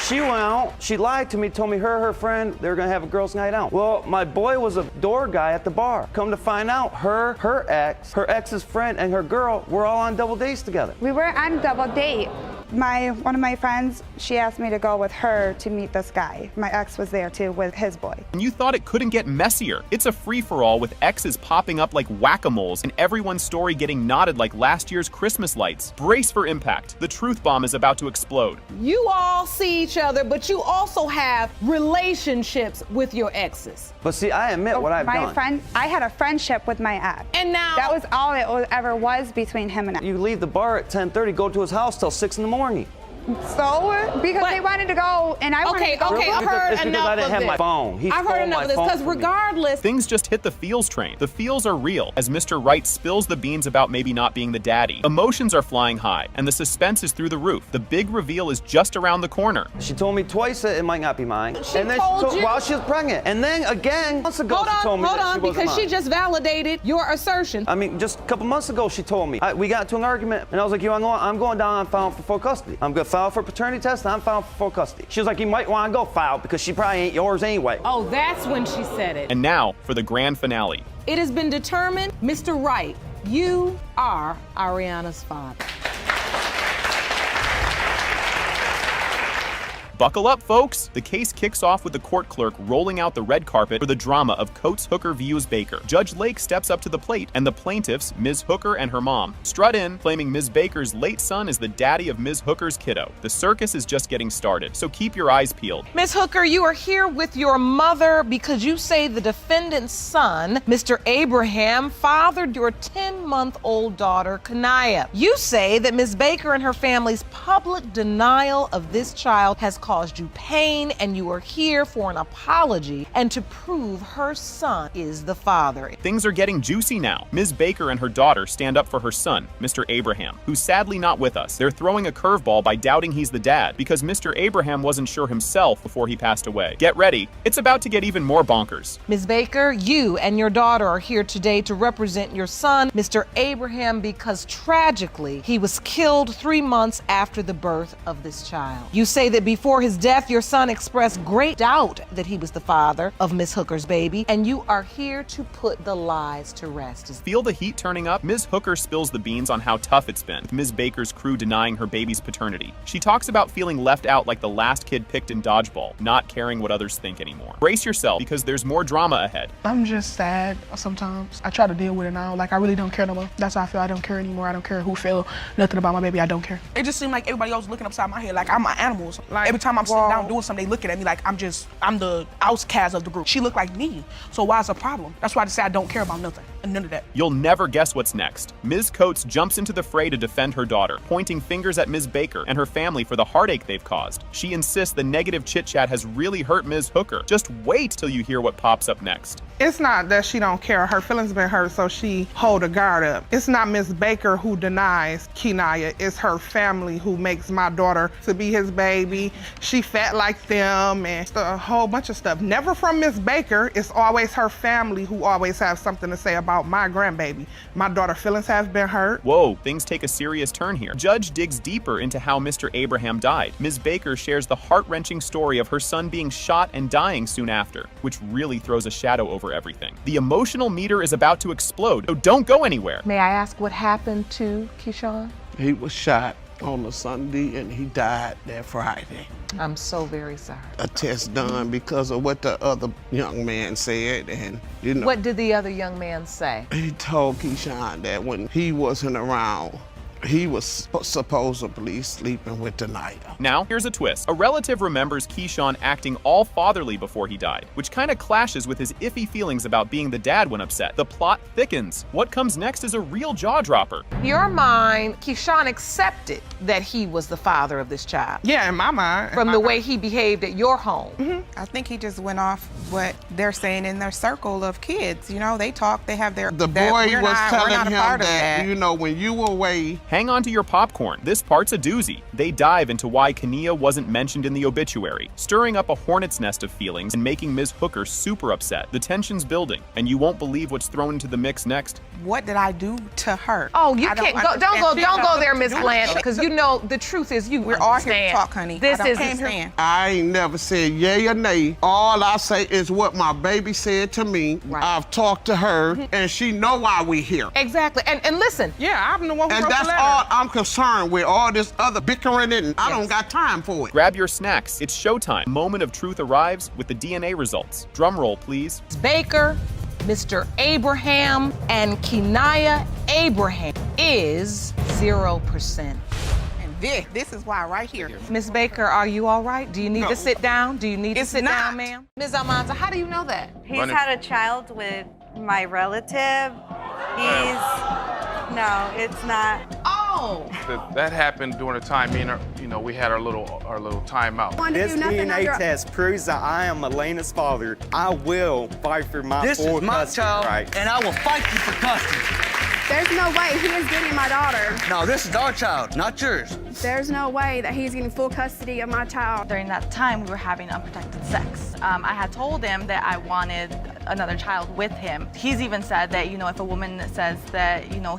She went out, she lied to me, told me her friend, they were gonna have a girls' night out. Well, my boy was a door guy at the bar. Come to find out, her ex's friend, and her girl were all on double dates together. We were on a double date. One of my friends, she asked me to go with her to meet this guy. My ex was there too with his boy. And you thought it couldn't get messier. It's a free-for-all with exes popping up like whack-a-moles and everyone's story getting knotted like last year's Christmas lights. Brace for impact. The truth bomb is about to explode. You all see each other, but you also have relationships with your exes. But see, I admit what I've done. I had a friendship with my ex. And now... That was all it ever was between him and I. You leave the bar at 10:30, go to his house till 6 in the morning. So? Because they wanted to go, and I wanted to go. Okay, I've heard it's because enough I didn't of have this. my phone. I've heard enough of this, because regardless... Things just hit the feels train. The feels are real, as Mr. Wright spills the beans about maybe not being the daddy. Emotions are flying high, and the suspense is through the roof. The big reveal is just around the corner. She told me twice that it might not be mine. She told you? While she was pregnant. And then again, months ago, she told me that she wasn't because mine. she just validated your assertion. I mean, just a couple months ago, she told me. We got into an argument, and I was like, I'm going down and file for full custody. I'm going to file filed for paternity test and I'm filing for full custody. She was like, you might want to go file because she probably ain't yours anyway. Oh, that's when she said it. And now for the grand finale. It has been determined, Mr. Wright, you are Ariana's father. Buckle up, folks! The case kicks off with the court clerk rolling out the red carpet for the drama of Coates Hooker vs. Baker. Judge Lake steps up to the plate, and the plaintiffs, Ms. Hooker and her mom, strut in, claiming Ms. Baker's late son is the daddy of Ms. Hooker's kiddo. The circus is just getting started, so keep your eyes peeled. Ms. Hooker, you are here with your mother because you say the defendant's son, Mr. Abraham, fathered your 10-month-old daughter, Kanaya. You say that Ms. Baker and her family's public denial of this child has caused you pain, and you are here for an apology and to prove her son is the father. Things are getting juicy now. Ms. Baker and her daughter stand up for her son, Mr. Abraham, who's sadly not with us. They're throwing a curveball by doubting he's the dad because Mr. Abraham wasn't sure himself before he passed away. Get ready. It's about to get even more bonkers. Ms. Baker, you and your daughter are here today to represent your son, Mr. Abraham, because tragically he was killed 3 months after the birth of this child. You say that before his death, your son expressed great doubt that he was the father of Ms. Hooker's baby, and you are here to put the lies to rest. Feel the heat turning up? Ms. Hooker spills the beans on how tough it's been, with Ms. Baker's crew denying her baby's paternity. She talks about feeling left out like the last kid picked in dodgeball, not caring what others think anymore. Brace yourself, because there's more drama ahead. I'm just sad sometimes. I try to deal with it now. Like, I really don't care no more. That's how I feel. I don't care anymore. I don't care who feel nothing about my baby. I don't care. It just seemed like everybody else was looking upside my head like I'm my animals. Like, every time I'm sitting down doing something, they looking at me like I'm the outcast of the group. She looked like me, so why is it a problem? That's why I just say I don't care about nothing and none of that. You'll never guess what's next. Ms. Coates jumps into the fray to defend her daughter, pointing fingers at Ms. Baker and her family for the heartache they've caused. She insists the negative chit-chat has really hurt Ms. Hooker. Just wait till you hear what pops up next. It's not that she don't care. Her feelings been hurt, so she hold a guard up. It's not Miss Baker who denies Kenaya. It's her family who makes my daughter to be his baby. She fat like them and a whole bunch of stuff. Never from Miss Baker. It's always her family who always have something to say about my grandbaby. My daughter's feelings have been hurt. Whoa, things take a serious turn here. Judge digs deeper into how Mr. Abraham died. Ms. Baker shares the heart-wrenching story of her son being shot and dying soon after, which really throws a shadow over everything. The emotional meter is about to explode, so don't go anywhere. May I ask what happened to Keyshawn? He was shot on a Sunday and he died that Friday. I'm so very sorry. A test done because of what the other young man said, and you know. What did the other young man say? He told Keyshawn that when he wasn't around, he was supposedly sleeping with Denida. Now, here's a twist. A relative remembers Keyshawn acting all fatherly before he died, which kind of clashes with his iffy feelings about being the dad when upset. The plot thickens. What comes next is a real jaw-dropper. Your mind, Keyshawn accepted that he was the father of this child. Yeah, in my mind. From the way he behaved at your home. Mm-hmm. I think he just went off what they're saying in their circle of kids. You know, they talk, they have their... The boy was telling him that, you know, when you were away... Hang on to your popcorn. This part's a doozy. They dive into why Kania wasn't mentioned in the obituary, stirring up a hornet's nest of feelings and making Ms. Hooker super upset. The tension's building, and you won't believe what's thrown into the mix next. What did I do to her? Oh, you can't go. Don't go there, Miss Blanche, because you know the truth is you. We're all here to talk, honey. This is I ain't never said yay or nay. All I say is what my baby said to me. Right. I've talked to her, and she know why we here. Exactly. And listen. Yeah, I'm the one who and wrote that's the letter. all I'm concerned with. All this other bickering, and I don't got time for it. Grab your snacks. It's showtime. Moment of truth arrives with the DNA results. Drum roll, please. Baker, Mr. Abraham, and Kenaya Abraham is 0%. This is why right here. Miss Baker, are you all right? Do you need to sit down? Do you need to sit down, ma'am? Ms. Almanza, how do you know that? He's had a child with my relative. No, it's not. Oh! That happened during the time me and her, you know, we had our little timeout. This DNA test proves that I am Elena's father. I will fight for my full custody rights. And I will fight you for custody. There's no way he is getting my daughter. No, this is our child, not yours. There's no way that he's getting full custody of my child. During that time, we were having unprotected sex. I had told him that I wanted another child with him. He's even said that, you know, if a woman says that, you know,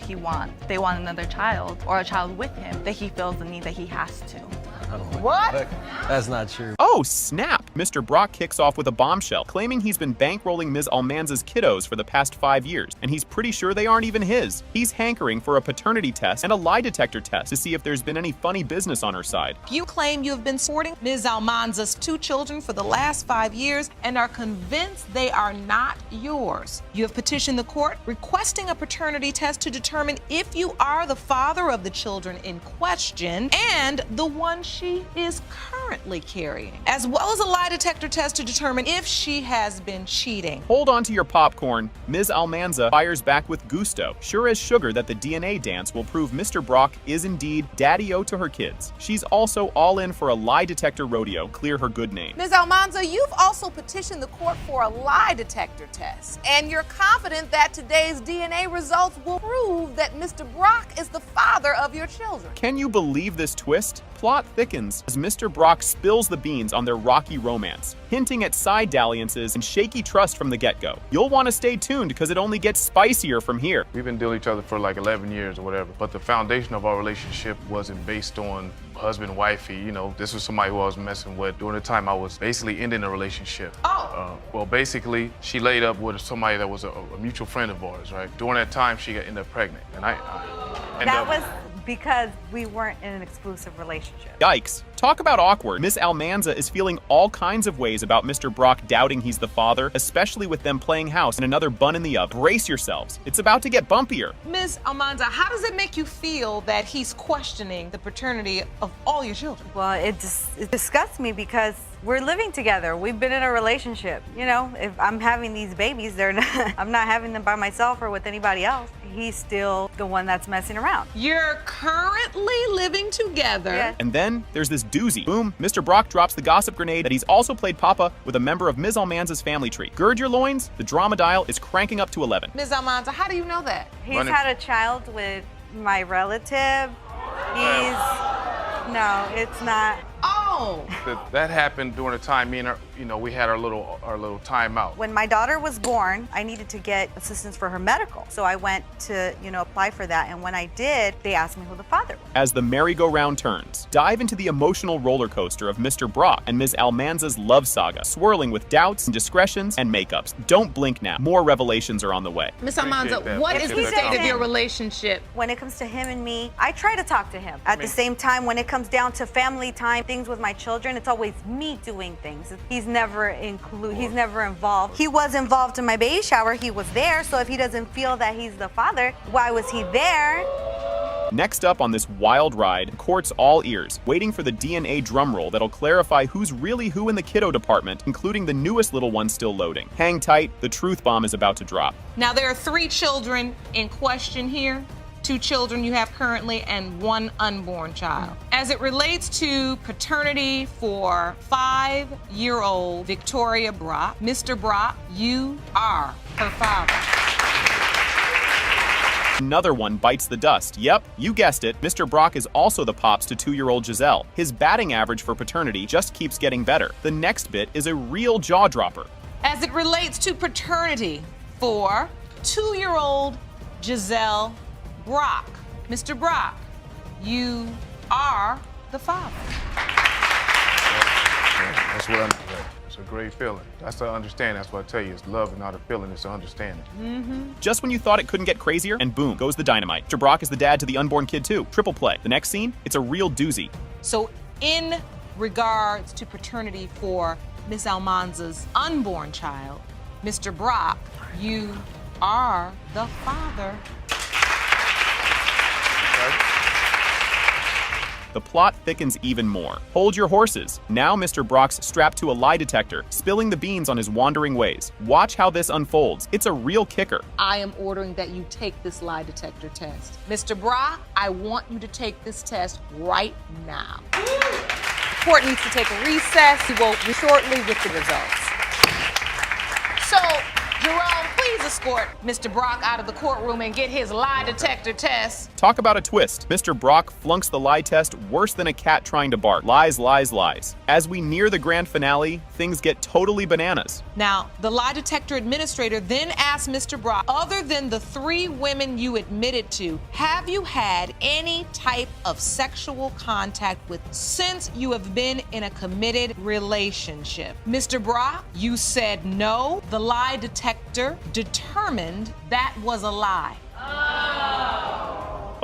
they want another child or a child with him, that he feels the need that he has to. What? That's not true. Oh, snap! Mr. Brock kicks off with a bombshell, claiming he's been bankrolling Ms. Almanza's kiddos for the past 5 years, and he's pretty sure they aren't even his. He's hankering for a paternity test and a lie detector test to see if there's been any funny business on her side. You claim you have been supporting Ms. Almanza's 2 children for the last 5 years and are convinced they are not yours. You have petitioned the court requesting a paternity test to determine if you are the father of the children in question and the one she is currently carrying, as well as a lie detector test to determine if she has been cheating. Hold on to your popcorn. Ms. Almanza fires back with gusto, sure as sugar that the DNA dance will prove Mr. Brock is indeed daddy-o to her kids. She's also all in for a lie detector rodeo, clear her good name. Ms. Almanza, you've also petitioned the court for a lie detector test, and you're confident that today's DNA results will prove that Mr. Brock is the father of your children. Can you believe this twist? Plot thickens as Mr. Brock spills the beans on their rocky romance, hinting at side dalliances and shaky trust from the get-go. You'll want to stay tuned because it only gets spicier from here. We've been dealing with each other for like 11 years or whatever, but the foundation of our relationship wasn't based on husband, wifey, you know, this was somebody who I was messing with during the time I was basically ending a relationship. Well, basically, she laid up with somebody that was a mutual friend of ours, right? During that time, she ended up pregnant, and I ended up... was because we weren't in an exclusive relationship. Yikes. Talk about awkward. Miss Almanza is feeling all kinds of ways about Mr. Brock doubting he's the father, especially with them playing house and another bun in the oven. Brace yourselves. It's about to get bumpier. Ms. Almanza, how does it make you feel that he's questioning the paternity of all your children? Well, it disgusts me because we're living together. We've been in a relationship. You know, if I'm having these babies, I'm not having them by myself or with anybody else. He's still the one that's messing around. You're currently living together. Yes. And then there's this doozy. Boom, Mr. Brock drops the gossip grenade that he's also played Papa with a member of Ms. Almanza's family tree. Gird your loins, the drama dial is cranking up to 11. Ms. Almanza, how do you know that? He's had a child with my relative. No, it's not. Oh! That happened during the time me and her, you know, we had our little time out. When my daughter was born, I needed to get assistance for her medical. So I went to, apply for that. And when I did, they asked me who the father was. As the merry-go-round turns, dive into the emotional roller coaster of Mr. Brock and Ms. Almanza's love saga, swirling with doubts, indiscretions, and makeups. Don't blink now. More revelations are on the way. Ms. Almanza, what is the state of your relationship? When it comes to him and me, I try to talk to him. At the same time, when it comes down to family time, things with my children, it's always me doing things. He's never involved. He was involved in my baby shower. He was there. So if he doesn't feel that he's the father, why was he there? Next up on this wild ride, court's all ears, waiting for the DNA drumroll that'll clarify who's really who in the kiddo department, including the newest little one still loading. Hang tight, the truth bomb is about to drop. Now, there are 3 children in question here. 2 children you have currently and 1 unborn child. As it relates to paternity for 5-year-old Victoria Brock, Mr. Brock, you are her father. Another one bites the dust. Yep, you guessed it, Mr. Brock is also the pops to 2-year-old Giselle. His batting average for paternity just keeps getting better. The next bit is a real jaw-dropper. As it relates to paternity for 2-year-old Giselle Brock, Mr. Brock, you are the father. That's what I'm doing. It's a great feeling. That's the understanding. That's what I tell you. It's love and not a feeling. It's an understanding. Just when you thought it couldn't get crazier, and boom, goes the dynamite. Mr. Brock is the dad to the unborn kid too. Triple play. The next scene, it's a real doozy. So in regards to paternity for Miss Almanza's unborn child, Mr. Brock, you are the father. The plot thickens even more. Hold your horses. Now Mr. Brock's strapped to a lie detector, spilling the beans on his wandering ways. Watch how this unfolds. It's a real kicker. I am ordering that you take this lie detector test. Mr. Brock, I want you to take this test right now. The court needs to take a recess. We will be shortly with the results. So, Jerome, please please escort Mr. Brock out of the courtroom and get his lie detector test. Talk about a twist. Mr. Brock flunks the lie test worse than a cat trying to bark. Lies, lies, lies. As we near the grand finale, things get totally bananas. Now, the lie detector administrator then asked Mr. Brock, other than the 3 women you admitted to, have you had any type of sexual contact with since you have been in a committed relationship? Mr. Brock, you said no. The lie detector determined that was a lie.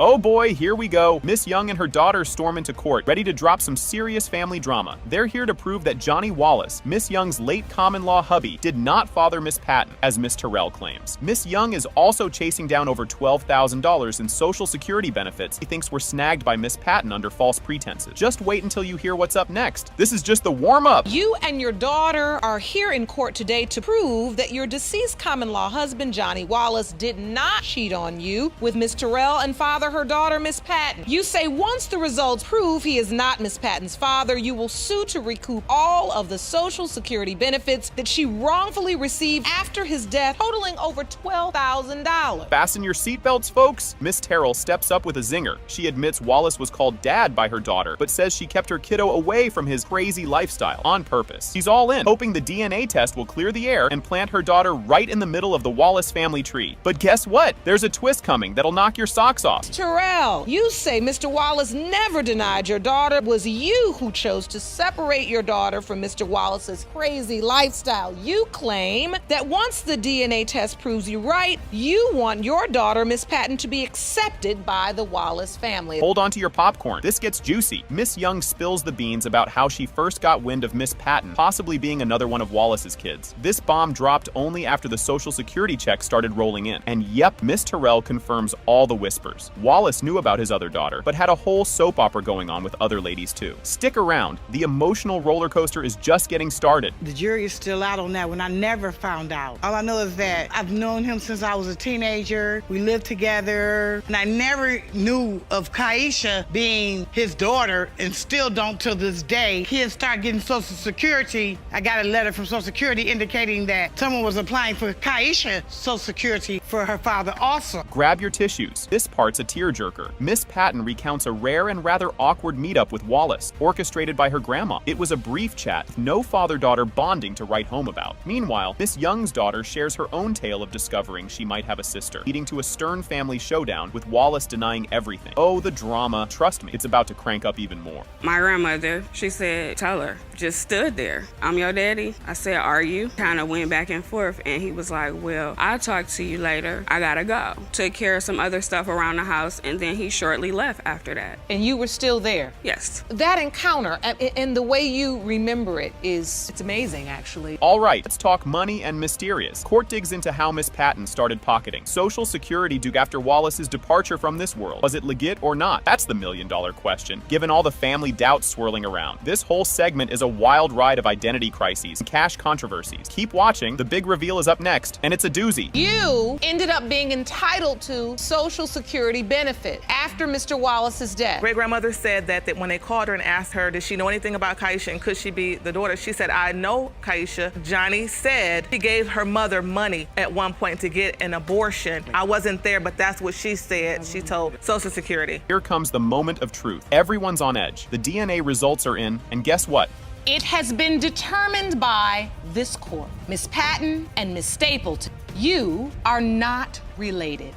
Oh boy, here we go. Miss Young and her daughter storm into court, ready to drop some serious family drama. They're here to prove that Johnny Wallace, Miss Young's late common-law hubby, did not father Miss Patton, as Miss Terrell claims. Miss Young is also chasing down over $12,000 in Social Security benefits he thinks were snagged by Miss Patton under false pretenses. Just wait until you hear what's up next. This is just the warm-up. You and your daughter are here in court today to prove that your deceased common-law husband, Johnny Wallace, did not cheat on you with Miss Terrell and father her daughter, Miss Patton. You say once the results prove he is not Miss Patton's father, you will sue to recoup all of the Social Security benefits that she wrongfully received after his death, totaling over $12,000. Fasten your seatbelts, folks. Miss Terrell steps up with a zinger. She admits Wallace was called dad by her daughter, but says she kept her kiddo away from his crazy lifestyle on purpose. She's all in, hoping the DNA test will clear the air and plant her daughter right in the middle of the Wallace family tree. But guess what? There's a twist coming that'll knock your socks off. Terrell, you say Mr. Wallace never denied your daughter. It was you who chose to separate your daughter from Mr. Wallace's crazy lifestyle. You claim that once the DNA test proves you right, you want your daughter, Miss Patton, to be accepted by the Wallace family. Hold on to your popcorn. This gets juicy. Miss Young spills the beans about how she first got wind of Miss Patton possibly being another one of Wallace's kids. This bomb dropped only after the Social Security check started rolling in. And yep, Miss Terrell confirms all the whispers. Wallace knew about his other daughter, but had a whole soap opera going on with other ladies too. Stick around. The emotional roller coaster is just getting started. The jury is still out on that one. I never found out. All I know is that I've known him since I was a teenager. We lived together, and I never knew of Kaisha being his daughter, and still don't till this day. Kids start getting Social Security. I got a letter from Social Security indicating that someone was applying for Kaisha Social Security for her father also. Grab your tissues. This part's a tearjerker. Miss Patton recounts a rare and rather awkward meetup with Wallace, orchestrated by her grandma. It was a brief chat, with no father-daughter bonding to write home about. Meanwhile, Miss Young's daughter shares her own tale of discovering she might have a sister, leading to a stern family showdown with Wallace denying everything. Oh, the drama. Trust me, it's about to crank up even more. My grandmother, she said, tell her, just stood there. I'm your daddy. I said, are you? Kind of went back and forth, and he was like, well, I'll talk to you later. I gotta go. Took care of some other stuff around the house, and then he shortly left after that. And you were still there? Yes. That encounter, and the way you remember it it's amazing, actually. All right, let's talk money and mysterious. Court digs into how Miss Patton started pocketing Social Security due after Wallace's departure from this world. Was it legit or not? That's the million-dollar question, given all the family doubts swirling around. This whole segment is a wild ride of identity crises and cash controversies. Keep watching, the big reveal is up next, and it's a doozy. You ended up being entitled to Social Security benefit after Mr. Wallace's death. Great-grandmother said that when they called her and asked her, did she know anything about Kaisha and could she be the daughter, she said, I know Kaisha. Johnny said he gave her mother money at one point to get an abortion. I wasn't there, but that's what she said. She told Social Security. Here comes the moment of truth. Everyone's on edge. The DNA results are in, and guess what? It has been determined by this court. Miss Patton and Miss Stapleton, you are not related.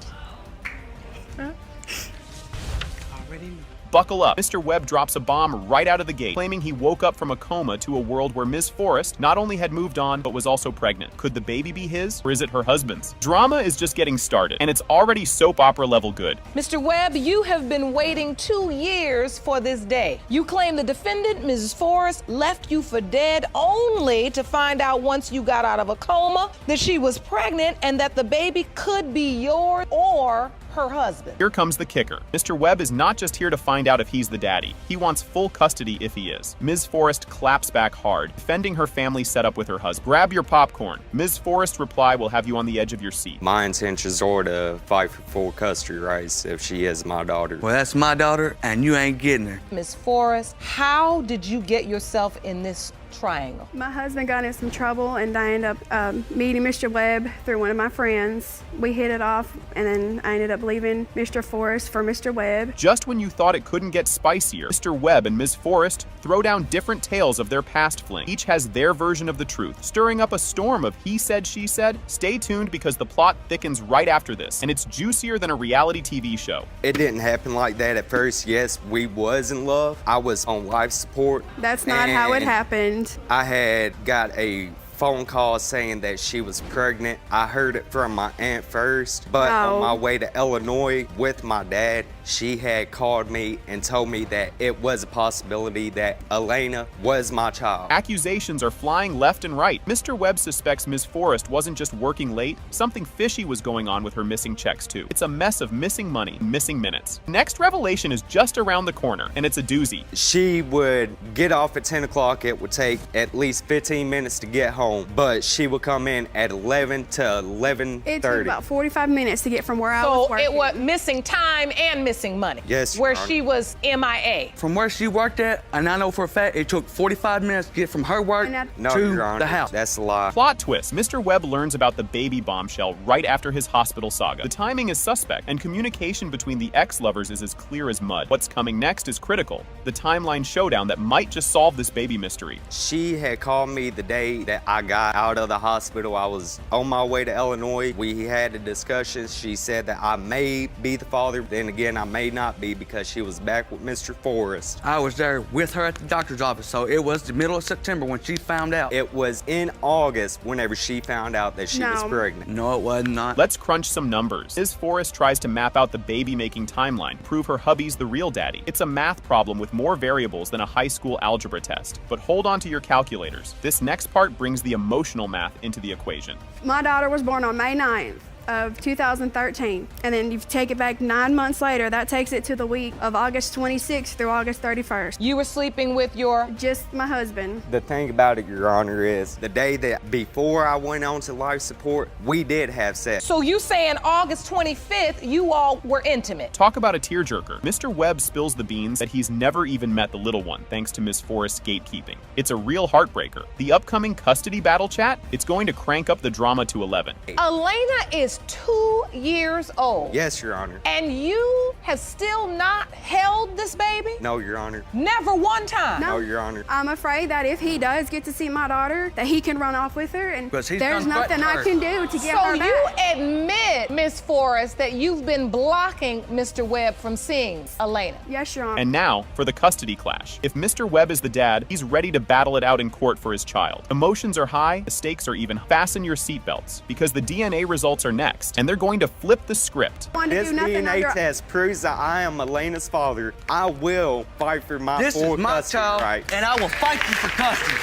Buckle up. Mr. Webb drops a bomb right out of the gate, claiming he woke up from a coma to a world where Ms. Forrest not only had moved on, but was also pregnant. Could the baby be his, or is it her husband's? Drama is just getting started, and it's already soap opera level good. Mr. Webb, you have been waiting 2 years for this day. You claim the defendant, Mrs. Forrest, left you for dead only to find out once you got out of a coma that she was pregnant and that the baby could be yours or her husband. Here comes the kicker. Mr. Webb is not just here to find out if he's the daddy. He wants full custody if he is. Ms. Forrest claps back hard, defending her family setup with her husband. Grab your popcorn. Ms. Forrest's reply will have you on the edge of your seat. My intentions are to fight for full custody rights if she is my daughter. Well, that's my daughter, and you ain't getting her. Ms. Forrest, how did you get yourself in this triangle? My husband got in some trouble, and I ended up meeting Mr. Webb through one of my friends. We hit it off, and then I ended up leaving Mr. Forrest for Mr. Webb. Just when you thought it couldn't get spicier, Mr. Webb and Ms. Forrest throw down different tales of their past fling. Each has their version of the truth, stirring up a storm of he said, she said. Stay tuned because the plot thickens right after this, and it's juicier than a reality TV show. It didn't happen like that at first. Yes, we was in love. I was on life support. That's not how it happened. I had got a phone call saying that she was pregnant. I heard it from my aunt first, but on my way to Illinois with my dad, she had called me and told me that it was a possibility that Elena was my child. Accusations are flying left and right. Mr. Webb suspects Ms. Forrest wasn't just working late, something fishy was going on with her missing checks too. It's a mess of missing money, missing minutes. Next revelation is just around the corner, and it's a doozy. She would get off at 10 o'clock. It would take at least 15 minutes to get home, but she would come in at 11 to 11:30. It took about 45 minutes to get from where I was working. So it was missing time and missing money. Yes, Where Your Honor. she was MIA. From where she worked at, and I know for a fact it took 45 minutes to get from her work No, to Your Honor, the house. that's a lie. Plot twist. Mr. Webb learns about the baby bombshell right after his hospital saga. The timing is suspect, and communication between the ex-lovers is as clear as mud. What's coming next is critical. The timeline showdown that might just solve this baby mystery. She had called me the day that I got out of the hospital. I was on my way to Illinois. We had a discussion. She said that I may be the father, then again I may not be, because she was back with Mr. Forrest. I was there with her at the doctor's office, so it was the middle of September when she found out. It was in August whenever she found out that she was pregnant. No, it was not. Let's crunch some numbers. Ms. Forrest tries to map out the baby-making timeline, prove her hubby's the real daddy. It's a math problem with more variables than a high school algebra test. But hold on to your calculators. This next part brings the emotional math into the equation. My daughter was born on May 9th of 2013, and then you take it back 9 months later, that takes it to the week of August 26th through August 31st. You were sleeping with your? Just my husband. The thing about it, Your Honor, is the day that before I went on to life support, we did have sex. So you saying August 25th, you all were intimate? Talk about a tearjerker. Mr. Webb spills the beans that he's never even met the little one, thanks to Ms. Forrest's gatekeeping. It's a real heartbreaker. The upcoming custody battle chat, it's going to crank up the drama to 11. Elena is 2 years old. Yes, Your Honor. And you have still not held this baby? No, Your Honor. Never one time? No, Your Honor. I'm afraid that if he does get to see my daughter, that he can run off with her, and Because he's there's done nothing I threatened can her. do to get So her you back. admit, Ms. Forrest, that you've been blocking Mr. Webb from seeing Elena? Yes, Your Honor. And now, for the custody clash. If Mr. Webb is the dad, he's ready to battle it out in court for his child. Emotions are high, the stakes are even. Fasten your seatbelts, because the DNA results are next, and they're going to flip the script. This DNA test proves that I am Elena's father. I will fight for my This full is my custody child, rights. and I will fight you for custody.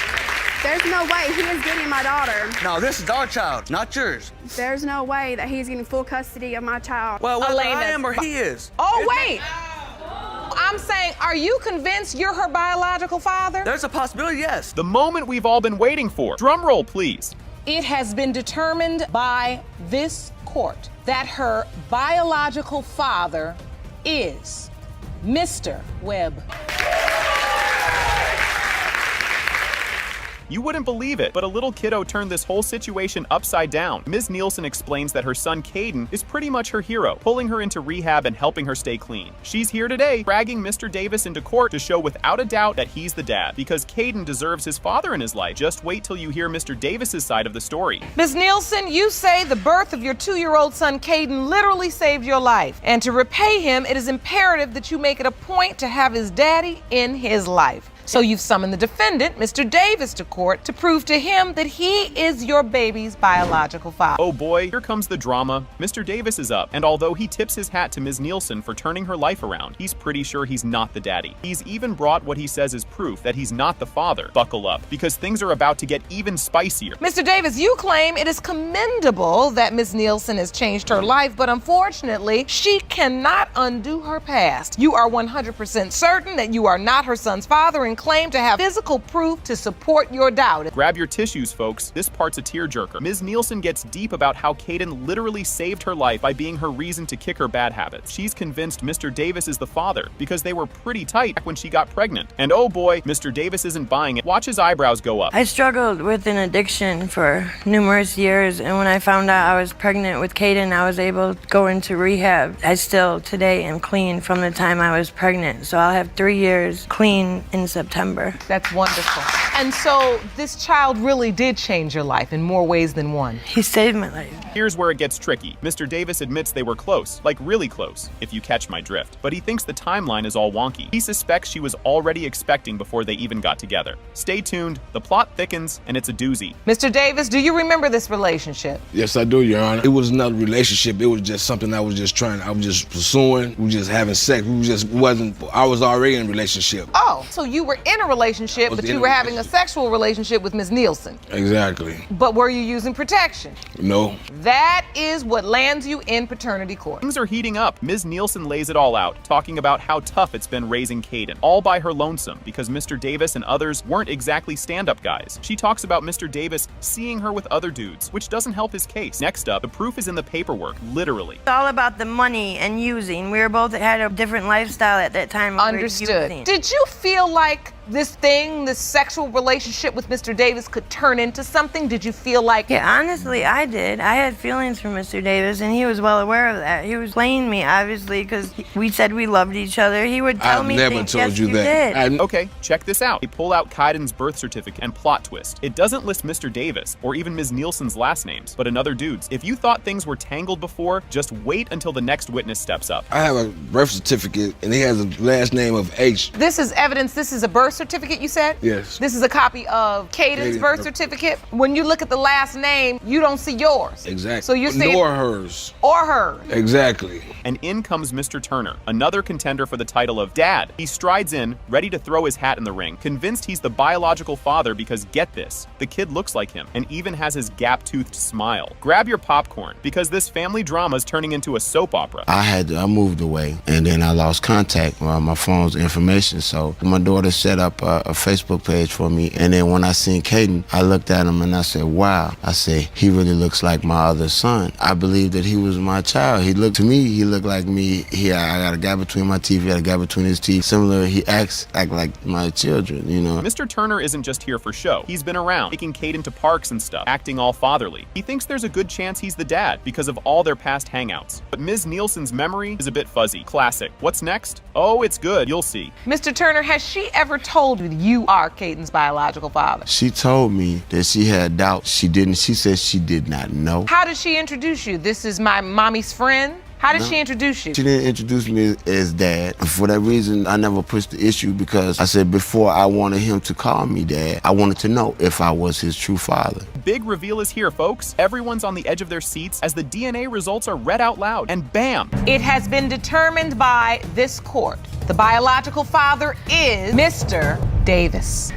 There's no way he is getting my daughter. No, this is our child, not yours. There's no way that he's getting full custody of my child. Well, whether Elena's I am or he is. Oh, wait. I'm saying, are you convinced you're her biological father? There's a possibility, yes. The moment we've all been waiting for. Drum roll, please. It has been determined by this court that her biological father is Mr. Webb. You wouldn't believe it, but a little kiddo turned this whole situation upside down. Ms. Nielsen explains that her son Caden is pretty much her hero, pulling her into rehab and helping her stay clean. She's here today, dragging Mr. Davis into court to show without a doubt that he's the dad, because Caden deserves his father in his life. Just wait till you hear Mr. Davis's side of the story. Ms. Nielsen, you say the birth of your 2-year-old son Caden literally saved your life. And to repay him, it is imperative that you make it a point to have his daddy in his life. So you've summoned the defendant, Mr. Davis, to court to prove to him that he is your baby's biological father. Oh boy, here comes the drama. Mr. Davis is up, and although he tips his hat to Ms. Nielsen for turning her life around, he's pretty sure he's not the daddy. He's even brought what he says is proof that he's not the father. Buckle up, because things are about to get even spicier. Mr. Davis, you claim it is commendable that Ms. Nielsen has changed her life, but unfortunately, she cannot undo her past. You are 100% certain that you are not her son's father and claim to have physical proof to support your doubt. Grab your tissues, folks. This part's a tearjerker. Ms. Nielsen gets deep about how Caden literally saved her life by being her reason to kick her bad habits. She's convinced Mr. Davis is the father because they were pretty tight when she got pregnant. And oh boy, Mr. Davis isn't buying it. Watch his eyebrows go up. I struggled with an addiction for numerous years, and when I found out I was pregnant with Caden, I was able to go into rehab. I still today am clean from the time I was pregnant, so I'll have 3 years clean in September. That's wonderful. And so this child really did change your life in more ways than one. He saved my life. Here's where it gets tricky. Mr. Davis admits they were close, like really close, if you catch my drift. But he thinks the timeline is all wonky. He suspects she was already expecting before they even got together. Stay tuned, the plot thickens, and it's a doozy. Mr. Davis, do you remember this relationship? Yes, I do, Your Honor. It was not a relationship. It was just something I was just pursuing. We were just having sex. I was already in a relationship. Oh, so you were in a relationship, but you were having a sexual relationship with Ms. Nielsen. Exactly. But were you using protection? No. That is what lands you in paternity court. Things are heating up. Ms. Nielsen lays it all out, talking about how tough it's been raising Caden, all by her lonesome, because Mr. Davis and others weren't exactly stand-up guys. She talks about Mr. Davis seeing her with other dudes, which doesn't help his case. Next up, the proof is in the paperwork, literally. It's all about the money and using. We were both had a different lifestyle at that time. Understood. Did you feel like this sexual relationship with Mr. Davis could turn into something? Did you feel like... Yeah, honestly, I did. I had feelings for Mr. Davis, and he was well aware of that. He was playing me, obviously, because we said we loved each other. He would tell me never things. told Yes, you that. Did. Okay, check this out. They pull out Kaiden's birth certificate and plot twist. It doesn't list Mr. Davis or even Ms. Nielsen's last names, but another dude's. If you thought things were tangled before, just wait until the next witness steps up. I have a birth certificate, and he has a last name of H. This is evidence. This is a birth certificate, you said? Yes. This is a copy of Caden's birth certificate. When you look at the last name, you don't see yours. Exactly. So you see... Nor hers. Or hers. Exactly. And in comes Mr. Turner, another contender for the title of Dad. He strides in, ready to throw his hat in the ring, convinced he's the biological father because, get this, the kid looks like him and even has his gap-toothed smile. Grab your popcorn, because this family drama is turning into a soap opera. I moved away, and then I lost contact with my phone's information, so my daughter set up a Facebook page for me, and then when I seen Caden, I looked at him and I said, wow. I said, he really looks like my other son. I believe that he was my child. He looked like me. I got a gap between my teeth, he had a gap between his teeth. Similar, he acts like my children, you know. Mr. Turner isn't just here for show. He's been around, taking Caden to parks and stuff, acting all fatherly. He thinks there's a good chance he's the dad because of all their past hangouts. But Ms. Nielsen's memory is a bit fuzzy. Classic. What's next? Oh, it's good. You'll see. Mr. Turner, has she ever told you you are Caden's biological father? She told me that she had doubts. She said she did not know. How did she introduce you? This is my mommy's friend? How did she introduce you? She didn't introduce me as dad. For that reason, I never pushed the issue, because I said before I wanted him to call me dad, I wanted to know if I was his true father. Big reveal is here, folks. Everyone's on the edge of their seats as the DNA results are read out loud, and bam! It has been determined by this court. The biological father is Mr. Davis.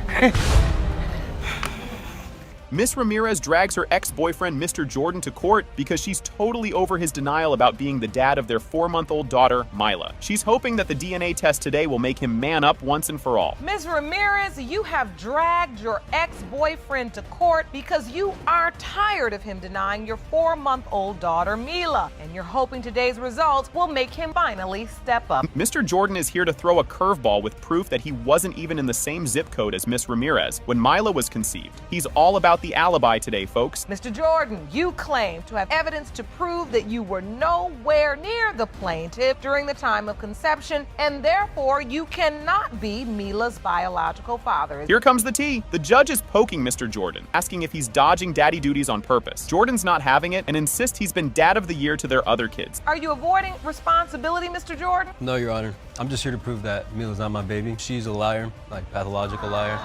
Miss Ramirez drags her ex-boyfriend, Mr. Jordan, to court because she's totally over his denial about being the dad of their 4-month-old daughter, Mila. She's hoping that the DNA test today will make him man up once and for all. Ms. Ramirez, you have dragged your ex-boyfriend to court because you are tired of him denying your 4-month-old daughter, Mila. And you're hoping today's results will make him finally step up. Mr. Jordan is here to throw a curveball with proof that he wasn't even in the same zip code as Miss Ramirez when Mila was conceived. He's all about the alibi today, folks. Mr. Jordan, you claim to have evidence to prove that you were nowhere near the plaintiff during the time of conception, and therefore you cannot be Mila's biological father. Here comes the tea. The judge is poking Mr. Jordan, asking if he's dodging daddy duties on purpose. Jordan's not having it and insists he's been dad of the year to their other kids. Are you avoiding responsibility, Mr. Jordan? No, Your Honor. I'm just here to prove that Mila's not my baby. She's a liar, like pathological liar.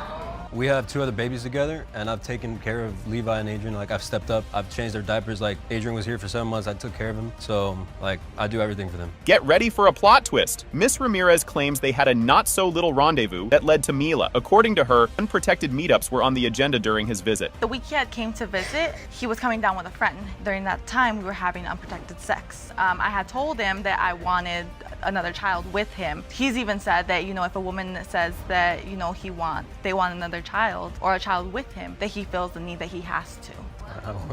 We have 2 other babies together, and I've taken care of Levi and Adrian. Like, I've stepped up. I've changed their diapers. Like, Adrian was here for 7 months. I took care of him. So, like, I do everything for them. Get ready for a plot twist. Miss Ramirez claims they had a not-so-little rendezvous that led to Mila. According to her, unprotected meetups were on the agenda during his visit. The week he had came to visit, he was coming down with a friend. During that time, we were having unprotected sex. I had told him that I wanted another child with him. He's even said that, if a woman says that, they want another child or a child with him, that he feels the need that he has to.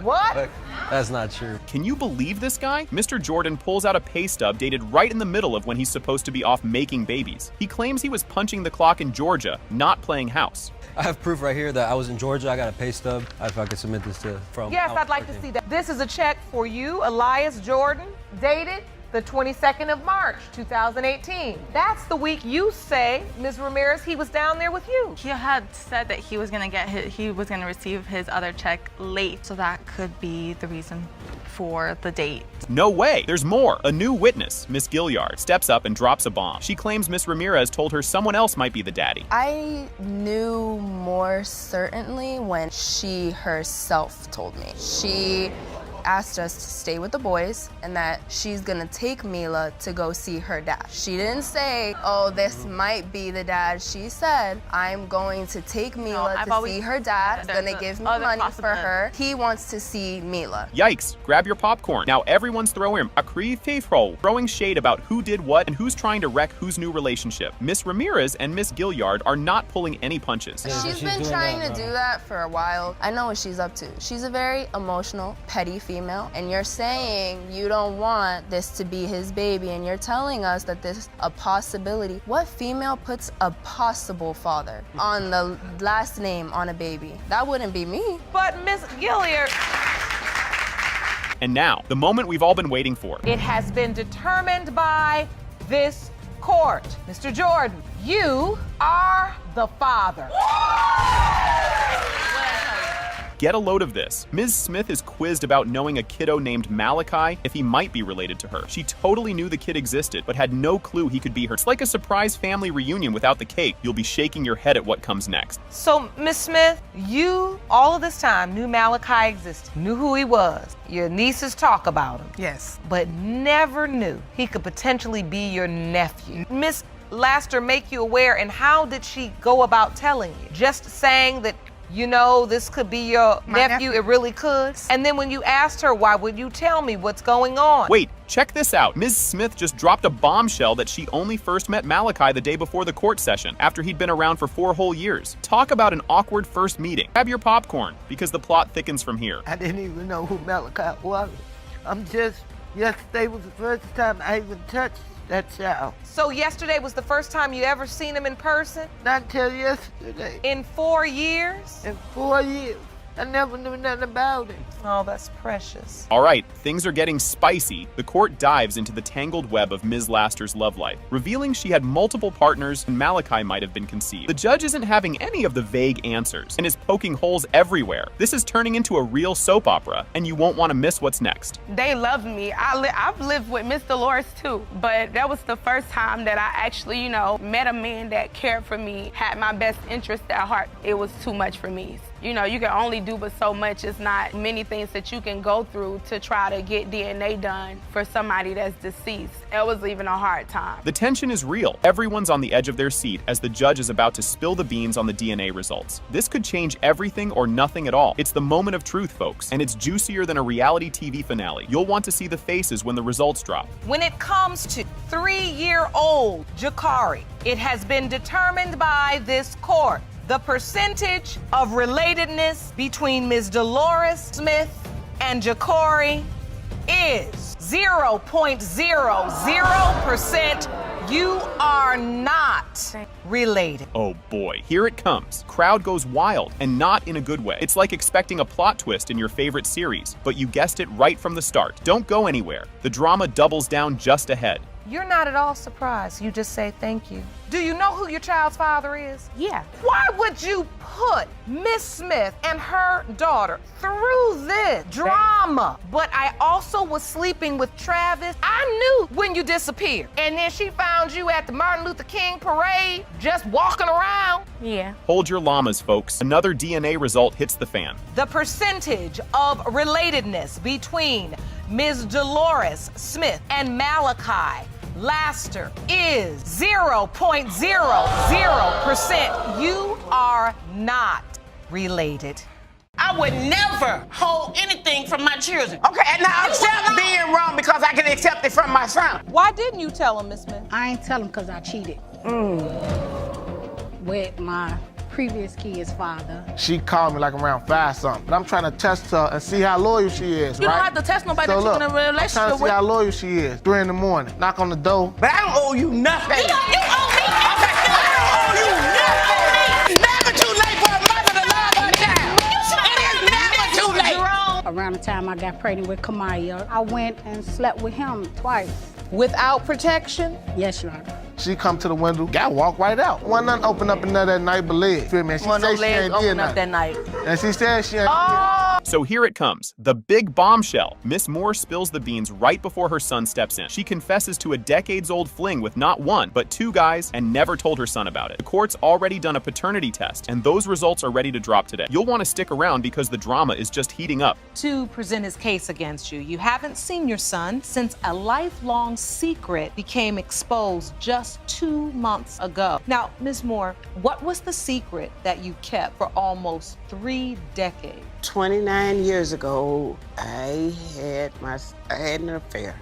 What? That's not true. Can you believe this guy? Mr. Jordan pulls out a pay stub dated right in the middle of when he's supposed to be off making babies. He claims he was punching the clock in Georgia, not playing house. I have proof right here that I was in Georgia. I got a pay stub. If I could submit this from. Yes, I'd like to see that. This is a check for you, Elias Jordan, dated the 22nd of March, 2018. That's the week you say, Ms. Ramirez, he was down there with you. He had said that he was gonna receive his other check late, so that could be the reason for the date. No way! There's more! A new witness, Miss Gilliard, steps up and drops a bomb. She claims Miss Ramirez told her someone else might be the daddy. I knew more certainly when she herself told me. She asked us to stay with the boys and that she's gonna take Mila to go see her dad. She didn't say, oh, this might be the dad. She said, I'm going to take Mila to see her dad. He's gonna give me money for her. He wants to see Mila. Yikes, grab your popcorn. Now everyone's throwing shade about who did what and who's trying to wreck whose new relationship. Miss Ramirez and Miss Gilliard are not pulling any punches. She's been trying to do that for a while. I know what she's up to. She's a very emotional, petty female, and you're saying you don't want this to be his baby, and you're telling us that this is a possibility. What female puts a possible father on the last name on a baby? That wouldn't be me. But Miss Gilliard. And now, the moment we've all been waiting for. It has been determined by this court. Mr. Jordan, you are the father. Get a load of this. Ms. Smith is quizzed about knowing a kiddo named Malachi if he might be related to her. She totally knew the kid existed, but had no clue he could be her. It's like a surprise family reunion without the cake. You'll be shaking your head at what comes next. So, Ms. Smith, you, all of this time, knew Malachi existed, knew who he was. Your nieces talk about him. Yes. But never knew he could potentially be your nephew. Miss Laster make you aware, and how did she go about telling you? Just saying that, this could be your nephew, it really could. And then when you asked her, why would you tell me what's going on? Wait, check this out. Ms. Smith just dropped a bombshell that she only first met Malachi the day before the court session, after he'd been around for 4 whole years. Talk about an awkward first meeting. Grab your popcorn, because the plot thickens from here. I didn't even know who Malachi was. Yesterday was the first time I even touched that child. So yesterday was the first time you ever seen him in person? Not until yesterday. In 4 years? In 4 years. I never knew nothing about him. Oh, that's precious. All right, things are getting spicy. The court dives into the tangled web of Ms. Laster's love life, revealing she had multiple partners and Malachi might have been conceived. The judge isn't having any of the vague answers and is poking holes everywhere. This is turning into a real soap opera, and you won't want to miss what's next. They love me. I've lived with Miss Dolores too, but that was the first time that I actually, met a man that cared for me, had my best interest at heart. It was too much for me. You can only do but so much. It's not many things that you can go through to try to get DNA done for somebody that's deceased. It was even a hard time. The tension is real. Everyone's on the edge of their seat as the judge is about to spill the beans on the DNA results. This could change everything or nothing at all. It's the moment of truth, folks, and it's juicier than a reality TV finale. You'll want to see the faces when the results drop. When it comes to 3-year-old Jakari, it has been determined by this court. The percentage of relatedness between Ms. Dolores Smith and Jakari is 0.00%. You are not related. Oh boy, here it comes. Crowd goes wild, and not in a good way. It's like expecting a plot twist in your favorite series, but you guessed it right from the start. Don't go anywhere. The drama doubles down just ahead. You're not at all surprised. You just say thank you. Do you know who your child's father is? Yeah. Why would you put Miss Smith and her daughter through this drama? But I also was sleeping with Travis. I knew when you disappeared. And then she found you at the Martin Luther King parade, just walking around. Yeah. Hold your llamas, folks. Another DNA result hits the fan. The percentage of relatedness between Ms. Dolores Smith and Malachi Laster is 0.00%. You are not related. I would never hold anything from my children. Okay, now accept being wrong because I can accept it from my son. Why didn't you tell him, Miss Smith? I ain't tell him because I cheated with my previous kid's father. She called me like around 5 something, but I'm trying to test her and see how loyal she is, You right? don't have to test nobody So that you're look, in a I'm trying relationship to see with. how loyal she is. 3 in the morning, knock on the door. But I don't owe you nothing. You owe me everything. I don't owe you nothing. It's never too late for a mother to love her child. It is never too late. Around the time I got pregnant with Kamaya, I went and slept with him twice. Without protection? Yes, Your Honor. She come to the window, guy walk right out. Wasn't nothing open up in there that night but leg. Feel me? And she Well, no said she legs ain't did open up nothing. that night. And she said she ain't So here it comes, the big bombshell. Miss Moore spills the beans right before her son steps in. She confesses to a decades-old fling with not one, but 2 guys and never told her son about it. The court's already done a paternity test, and those results are ready to drop today. You'll want to stick around because the drama is just heating up. To present his case against you, you haven't seen your son since a lifelong secret became exposed just 2 months ago. Now, Ms. Moore, what was the secret that you kept for almost 3 decades? 29 years ago, I had an affair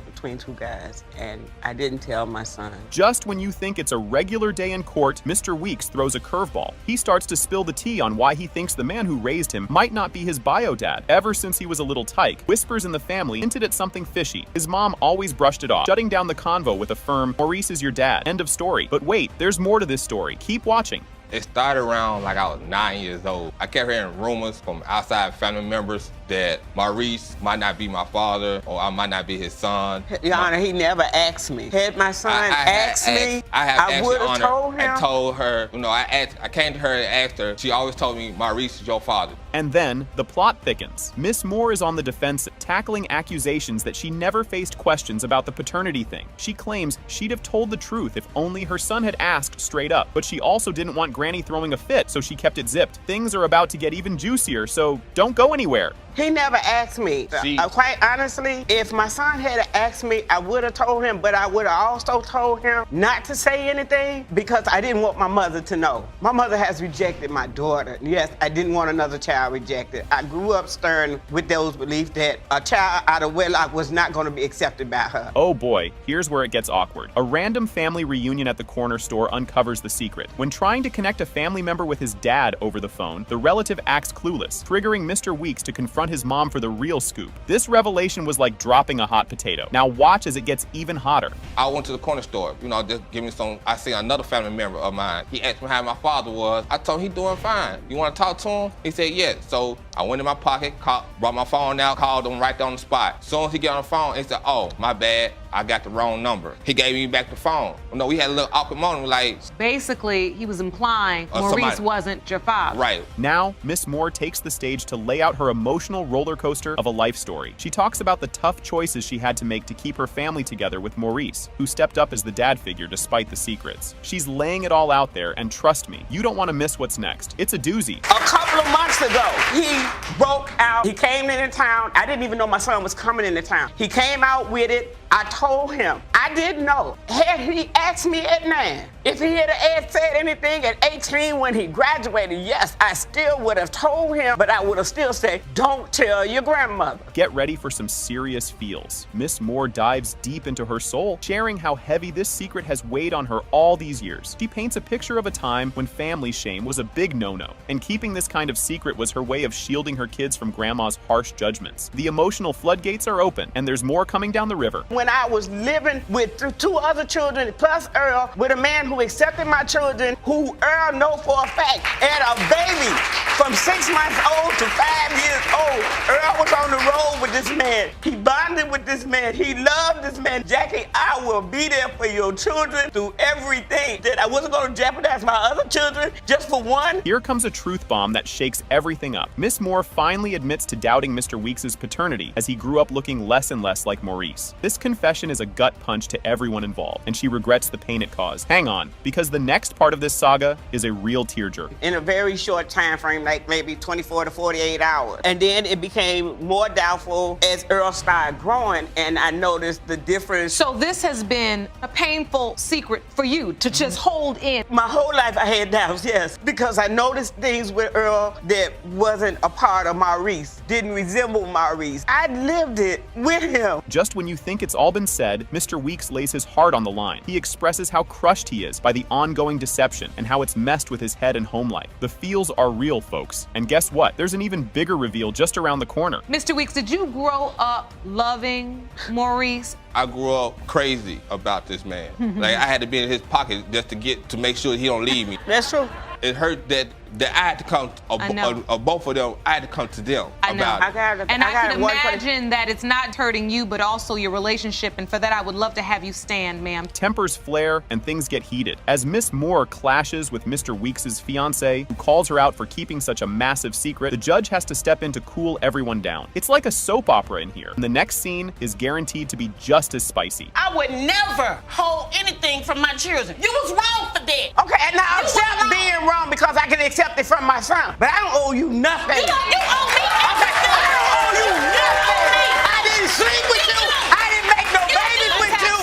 between 2 guys, and I didn't tell my son. Just when you think it's a regular day in court, Mr. Weeks throws a curveball. He starts to spill the tea on why he thinks the man who raised him might not be his bio dad. Ever since he was a little tyke, whispers in the family hinted at something fishy. His mom always brushed it off, shutting down the convo with a firm, "Maurice is your dad." End of story. But wait, there's more to this story. Keep watching. It started around like I was 9 years old. I kept hearing rumors from outside family members that Maurice might not be my father or I might not be his son. Your Honor, he never asked me. Had my son asked me, I would have told him. I told her, I came to her and asked her. She always told me, Maurice is your father. And then, the plot thickens. Miss Moore is on the defensive, tackling accusations that she never faced questions about the paternity thing. She claims she'd have told the truth if only her son had asked straight up. But she also didn't want Granny throwing a fit, so she kept it zipped. Things are about to get even juicier, so don't go anywhere. He never asked me. Quite honestly, if my son had asked me, I would have told him, but I would have also told him not to say anything because I didn't want my mother to know. My mother has rejected my daughter. Yes, I didn't want another child rejected. I grew up stern with those beliefs that a child out of wedlock was not going to be accepted by her. Oh boy, here's where it gets awkward. A random family reunion at the corner store uncovers the secret. When trying to connect a family member with his dad over the phone, the relative acts clueless, triggering Mr. Weeks to confront his mom for the real scoop. This revelation was like dropping a hot potato. Now watch as it gets even hotter. I went to the corner store, just give me some. I see another family member of mine. He asked me how my father was. I told him he's doing fine. You want to talk to him? He said yes. So I went in my pocket, brought my phone out, called him right there on the spot. As soon as he got on the phone, he said, "Oh, my bad. I got the wrong number." He gave me back the phone. We had a little awkward moment, like. Basically, he was implying Maurice wasn't your father. Right. Now, Miss Moore takes the stage to lay out her emotional roller coaster of a life story. She talks about the tough choices she had to make to keep her family together with Maurice, who stepped up as the dad figure despite the secrets. She's laying it all out there, and trust me, you don't want to miss what's next. It's a doozy. A couple of months ago, he broke out. He came into town. I didn't even know my son was coming into town. He came out with it. I told him. I didn't know. Had he asked me at 9, if he had said anything at 18 when he graduated, yes, I still would have told him, but I would have still said, don't tell your grandmother. Get ready for some serious feels. Miss Moore dives deep into her soul, sharing how heavy this secret has weighed on her all these years. She paints a picture of a time when family shame was a big no-no, and keeping this kind of secret was her way of shielding her kids from grandma's harsh judgments. The emotional floodgates are open, and there's more coming down the river. When I was living with 2 other children, plus Earl, with a man who accepted my children, who Earl know for a fact, had a baby from 6 months old to 5 years old. Earl was on the road with this man. He bonded with this man. He loved this man. Jackie, I will be there for your children through everything. That I wasn't going to jeopardize my other children just for one. Here comes a truth bomb that shakes everything up. Miss Moore finally admits to doubting Mr. Weeks' paternity as he grew up looking less and less like Maurice. This confession is a gut punch message to everyone involved, and she regrets the pain it caused. Hang on, because the next part of this saga is a real tearjerker. In a very short time frame, like maybe 24 to 48 hours. And then it became more doubtful as Earl started growing, and I noticed the difference. So this has been a painful secret for you to just hold in. My whole life I had doubts, yes, because I noticed things with Earl that wasn't a part of Maurice, didn't resemble Maurice. I lived it with him. Just when you think it's all been said, Mr. Weeks lays his heart on the line. He expresses how crushed he is by the ongoing deception and how it's messed with his head and home life. The feels are real, folks. And guess what? There's an even bigger reveal just around the corner. Mr. Weeks, did you grow up loving Maurice? I grew up crazy about this man. Like, I had to be in his pocket just to make sure he don't leave me. That's true. It hurt that I had to come, both of them, I had to come to them about it. And I can imagine that it's not hurting you, but also your relationship. And for that, I would love to have you stand, ma'am. Tempers flare and things get heated. As Miss Moore clashes with Mr. Weeks' fiancé, who calls her out for keeping such a massive secret, the judge has to step in to cool everyone down. It's like a soap opera in here. And the next scene is guaranteed to be just as spicy. I would never hold anything from my children. You was wrong for that. Okay, and now accept being wrong because I can accept it from my son. But I don't owe you nothing. You owe me everything. I don't owe you nothing. I didn't sleep with you. I didn't make no babies with you.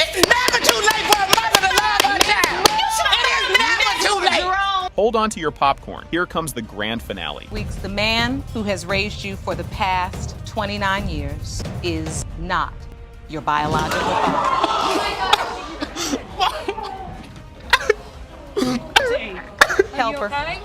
It's never too late for a mother to love her child. It is never too late. Hold on to your popcorn. Here comes the grand finale. Weeks, the man who has raised you for the past 29 years is not your biological father. Help her. Okay?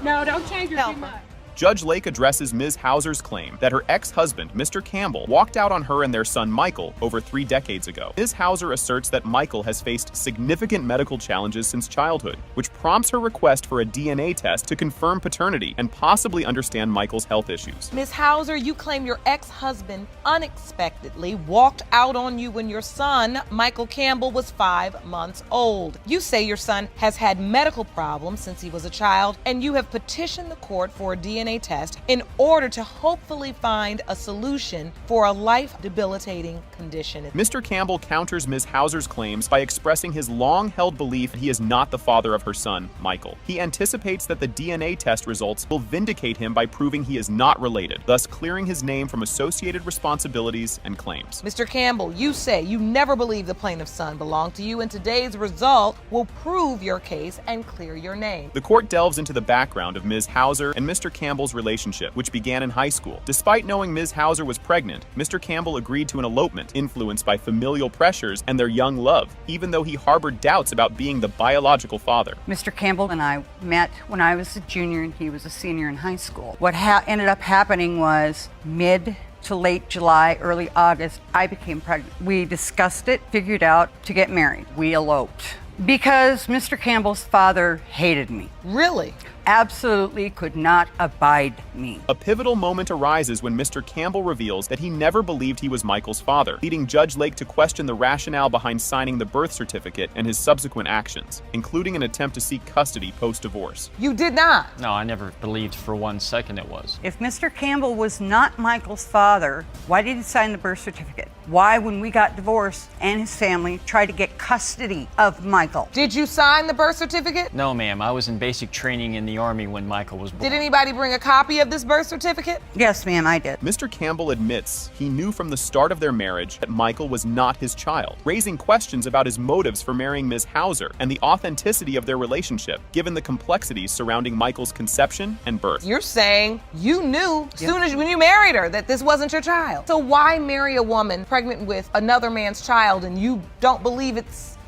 No, don't change her too much. Judge Lake addresses Ms. Hauser's claim that her ex-husband, Mr. Campbell, walked out on her and their son Michael over 3 decades ago. Ms. Hauser asserts that Michael has faced significant medical challenges since childhood, which prompts her request for a DNA test to confirm paternity and possibly understand Michael's health issues. Ms. Hauser, you claim your ex-husband unexpectedly walked out on you when your son, Michael Campbell, was 5 months old. You say your son has had medical problems since he was a child, and you have petitioned the court for a DNA test in order to hopefully find a solution for a life-debilitating condition. Mr. Campbell counters Ms. Hauser's claims by expressing his long-held belief that he is not the father of her son, Michael. He anticipates that the DNA test results will vindicate him by proving he is not related, thus clearing his name from associated responsibilities and claims. Mr. Campbell, you say you never believed the plaintiff's son belonged to you, and today's result will prove your case and clear your name. The court delves into the background of Ms. Hauser and Mr. Campbell's relationship, which began in high school. Despite knowing Ms. Hauser was pregnant, Mr. Campbell agreed to an elopement influenced by familial pressures and their young love, even though he harbored doubts about being the biological father. Mr. Campbell and I met when I was a junior and he was a senior in high school. What ended up happening was mid to late July, early August, I became pregnant. We discussed it, figured out to get married. We eloped because Mr. Campbell's father hated me. Really? Absolutely could not abide me. A pivotal moment arises when Mr. Campbell reveals that he never believed he was Michael's father, leading Judge Lake to question the rationale behind signing the birth certificate and his subsequent actions, including an attempt to seek custody post-divorce. You did not? No, I never believed for 1 second it was. If Mr. Campbell was not Michael's father, why did he sign the birth certificate? Why, when we got divorced and his family tried to get custody of Michael? Did you sign the birth certificate? No, ma'am. I was in basic training in the Army when Michael was born. Did anybody bring a copy of this birth certificate? Yes, ma'am, I did. Mr. Campbell admits he knew from the start of their marriage that Michael was not his child, raising questions about his motives for marrying Ms. Hauser and the authenticity of their relationship, given the complexities surrounding Michael's conception and birth. You're saying you knew soon as when you married her that this wasn't your child. So why marry a woman pregnant with another man's child and you don't believe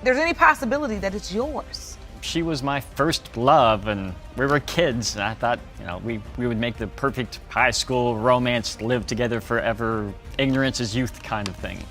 there's any possibility that it's yours? She was my first love, and we were kids, and I thought, we would make the perfect high school romance, live together forever, ignorance is youth kind of thing.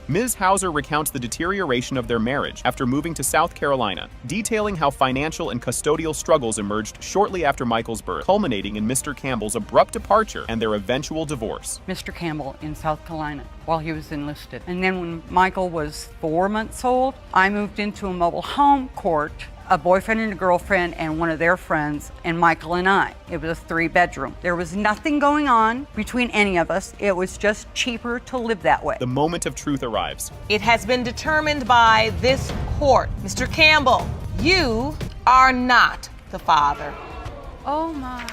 Ms. Hauser recounts the deterioration of their marriage after moving to South Carolina, detailing how financial and custodial struggles emerged shortly after Michael's birth, culminating in Mr. Campbell's abrupt departure and their eventual divorce. Mr. Campbell in South Carolina while he was enlisted. And then when Michael was 4 months old, I moved into a mobile home court a boyfriend and a girlfriend and one of their friends, and Michael and I. It was a 3-bedroom. There was nothing going on between any of us. It was just cheaper to live that way. The moment of truth arrives. It has been determined by this court. Mr. Campbell, you are not the father. Oh my.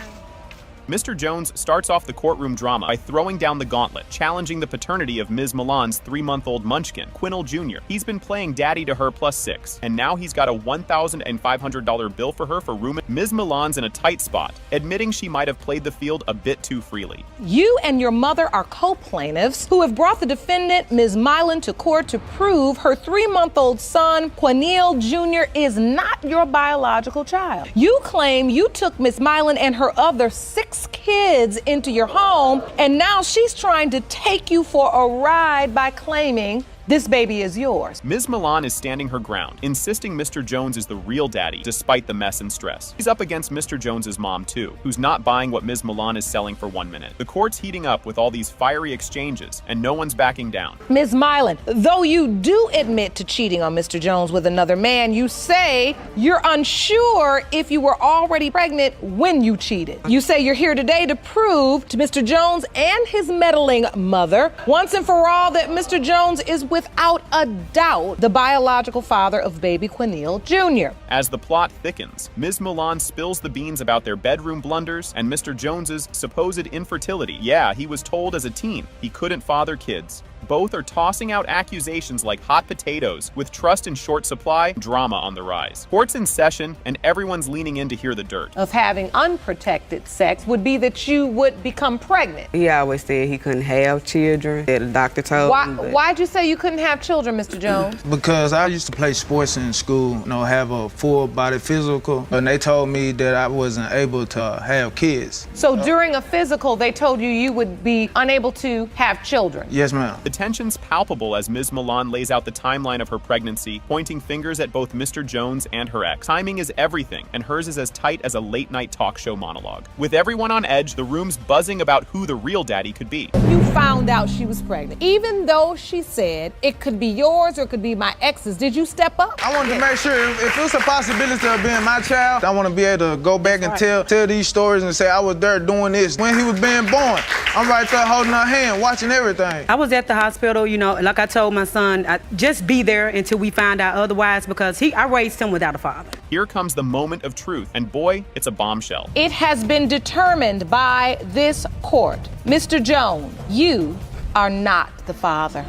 Mr. Jones starts off the courtroom drama by throwing down the gauntlet, challenging the paternity of Ms. Milan's 3-month-old munchkin, Quinnell Jr. He's been playing daddy to her +6, and now he's got a $1,500 bill for her for rooming. Ms. Milan's in a tight spot, admitting she might have played the field a bit too freely. You and your mother are co-plaintiffs who have brought the defendant, Ms. Milan, to court to prove her 3-month-old son, Quinnell Jr., is not your biological child. You claim you took Ms. Milan and her other 6 kids into your home, and now she's trying to take you for a ride by claiming this baby is yours. Ms. Milan is standing her ground, insisting Mr. Jones is the real daddy, despite the mess and stress. He's up against Mr. Jones's mom, too, who's not buying what Ms. Milan is selling for 1 minute. The court's heating up with all these fiery exchanges, and no one's backing down. Ms. Milan, though you do admit to cheating on Mr. Jones with another man, you say you're unsure if you were already pregnant when you cheated. You say you're here today to prove to Mr. Jones and his meddling mother, once and for all, that Mr. Jones is without a doubt the biological father of baby Quinnell Jr. As the plot thickens, Ms. Milan spills the beans about their bedroom blunders and Mr. Jones's supposed infertility. Yeah, he was told as a teen he couldn't father kids. Both are tossing out accusations like hot potatoes. With trust in short supply, drama on the rise. Court's in session, and everyone's leaning in to hear the dirt. Of having unprotected sex would be that you would become pregnant. He always said he couldn't have children. The doctor told me. Why'd you say you couldn't have children, Mr. Jones? Because I used to play sports in school, have a full body physical, and they told me that I wasn't able to have kids. So during a physical, they told you you would be unable to have children? Yes, ma'am. The tension's palpable as Ms. Milan lays out the timeline of her pregnancy, pointing fingers at both Mr. Jones and her ex. Timing is everything, and hers is as tight as a late-night talk show monologue. With everyone on edge, the room's buzzing about who the real daddy could be. You found out she was pregnant. Even though she said it could be yours or it could be my ex's, did you step up? I wanted to make sure if it's a possibility of being my child, I want to be able to go back and tell these stories and say I was there doing this. When he was being born, I'm right there holding her hand, watching everything. I was at the hospital, like I told my son, just be there until we find out otherwise, because I raised him without a father. Here comes the moment of truth, and boy, it's a bombshell. It has been determined by this court. Mr. Jones, you are not the father.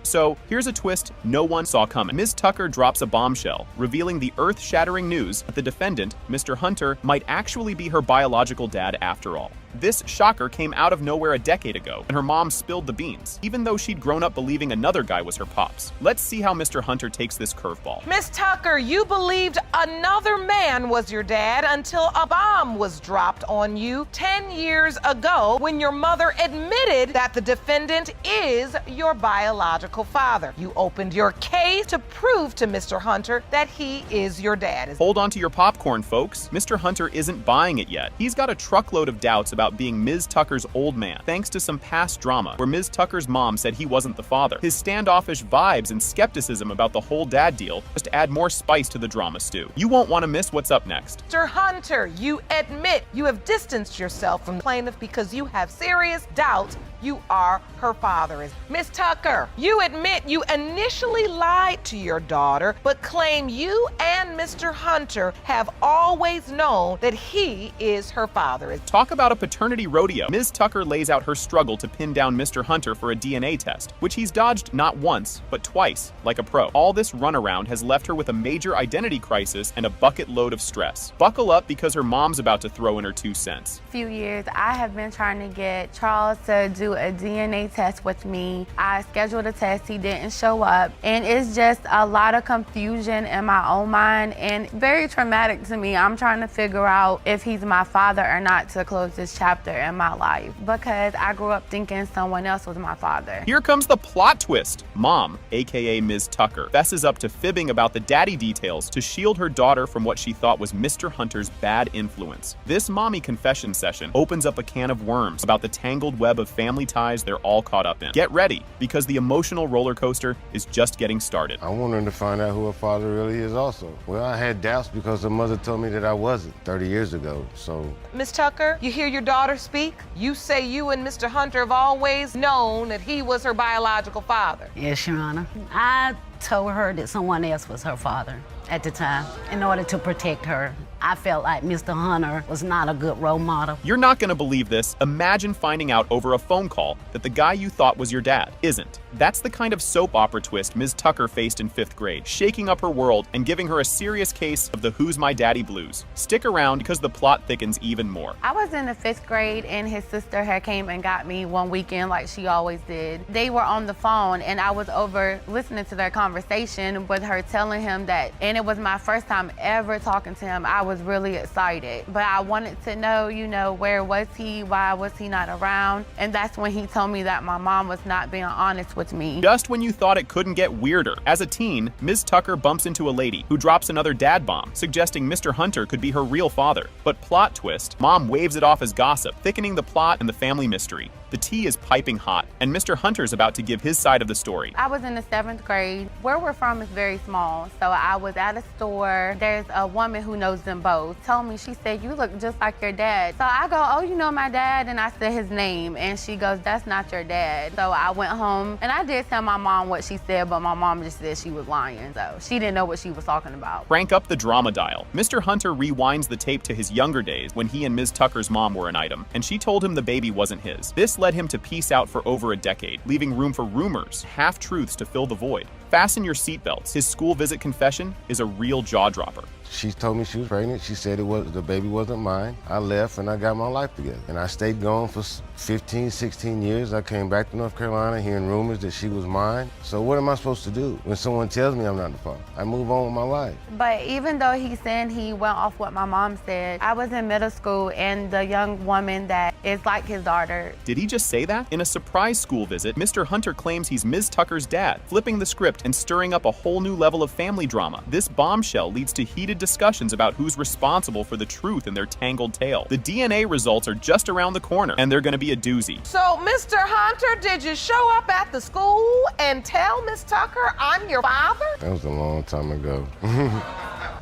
So, here's a twist no one saw coming. Ms. Tucker drops a bombshell, revealing the earth-shattering news that the defendant, Mr. Hunter, might actually be her biological dad after all. This shocker came out of nowhere a decade ago, and her mom spilled the beans, even though she'd grown up believing another guy was her pops. Let's see how Mr. Hunter takes this curveball. Miss Tucker, you believed another man was your dad until a bomb was dropped on you 10 years ago when your mother admitted that the defendant is your biological father. You opened your case to prove to Mr. Hunter that he is your dad. Hold on to your popcorn, folks. Mr. Hunter isn't buying it yet. He's got a truckload of doubts about being Ms. Tucker's old man, thanks to some past drama where Ms. Tucker's mom said he wasn't the father. His standoffish vibes and skepticism about the whole dad deal just add more spice to the drama stew. You won't want to miss what's up next. Mr. Hunter, you admit you have distanced yourself from the plaintiff because you have serious doubts you are her father. Miss Tucker, you admit you initially lied to your daughter, but claim you and Mr. Hunter have always known that he is her father. Talk about a paternity rodeo. Ms. Tucker lays out her struggle to pin down Mr. Hunter for a DNA test, which he's dodged not once, but twice, like a pro. All this runaround has left her with a major identity crisis and a bucket load of stress. Buckle up because her mom's about to throw in her 2 cents. Few years, I have been trying to get Charles to do a DNA test with me. I scheduled a test, he didn't show up, and it's just a lot of confusion in my own mind and very traumatic to me. I'm trying to figure out if he's my father or not to close this chapter in my life, because I grew up thinking someone else was my father. Here comes the plot twist. Mom, aka Ms. Tucker, fesses up to fibbing about the daddy details to shield her daughter from what she thought was Mr. Hunter's bad influence. This mommy confession session opens up a can of worms about the tangled web of family family ties they're all caught up in. Get ready, because the emotional roller coaster is just getting started. I wanted to find out who her father really is also. Well, I had doubts because her mother told me that I wasn't 30 years ago, so. Miss Tucker, you hear your daughter speak? You say you and Mr. Hunter have always known that he was her biological father. Yes, Your Honor. I told her that someone else was her father at the time in order to protect her. I felt like Mr. Hunter was not a good role model. You're not going to believe this. Imagine finding out over a phone call that the guy you thought was your dad isn't. That's the kind of soap opera twist Ms. Tucker faced in 5th grade, shaking up her world and giving her a serious case of the Who's My Daddy blues. Stick around because the plot thickens even more. I was in the 5th grade and his sister had came and got me one weekend like she always did. They were on the phone and I was over listening to their conversation with her telling him that, and it was my first time ever talking to him. I was really excited, but I wanted to know, you know, where was he? Why was he not around? And that's when he told me that my mom was not being honest with me. Just when you thought it couldn't get weirder. As a teen, Ms. Tucker bumps into a lady who drops another dad bomb, suggesting Mr. Hunter could be her real father. But plot twist, Mom waves it off as gossip, thickening the plot and the family mystery. The tea is piping hot, and Mr. Hunter's about to give his side of the story. I was in the 7th grade. Where we're from is very small, so I was at a store. There's a woman who knows them both. Told me, she said, you look just like your dad. So I go, oh, you know my dad? And I said his name, and she goes, that's not your dad. So I went home, and I did tell my mom what she said, but my mom just said she was lying, so she didn't know what she was talking about. Crank up the drama dial. Mr. Hunter rewinds the tape to his younger days when he and Ms. Tucker's mom were an item, and she told him the baby wasn't his. This led him to peace out for over a decade, leaving room for rumors, half-truths to fill the void. Fasten your seatbelts. His school visit confession is a real jaw-dropper. She told me she was pregnant. She said the baby wasn't mine. I left and I got my life together. And I stayed gone for 15, 16 years. I came back to North Carolina hearing rumors that she was mine. So what am I supposed to do when someone tells me I'm not the father? I move on with my life. But even though he said he went off what my mom said, I was in middle school and the young woman that is like his daughter. Did he just say that? In a surprise school visit, Mr. Hunter claims he's Ms. Tucker's dad, flipping the script and stirring up a whole new level of family drama. This bombshell leads to heated discussions about who's responsible for the truth in their tangled tale. The DNA results are just around the corner, and they're going to be a doozy. So, Mr. Hunter, did you show up at the school and tell Miss Tucker I'm your father? That was a long time ago.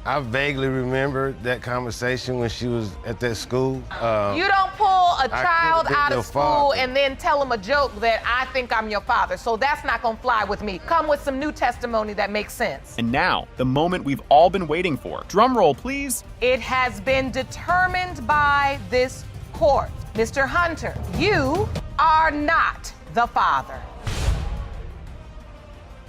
I vaguely remember that conversation when she was at that school. You don't pull a child out of school father. and then tell them a joke that I think I'm your father. So that's not gonna fly with me. Come with some new testimony that makes sense. And now, the moment we've all been waiting for. Drum roll, please. It has been determined by this court. Mr. Hunter, you are not the father.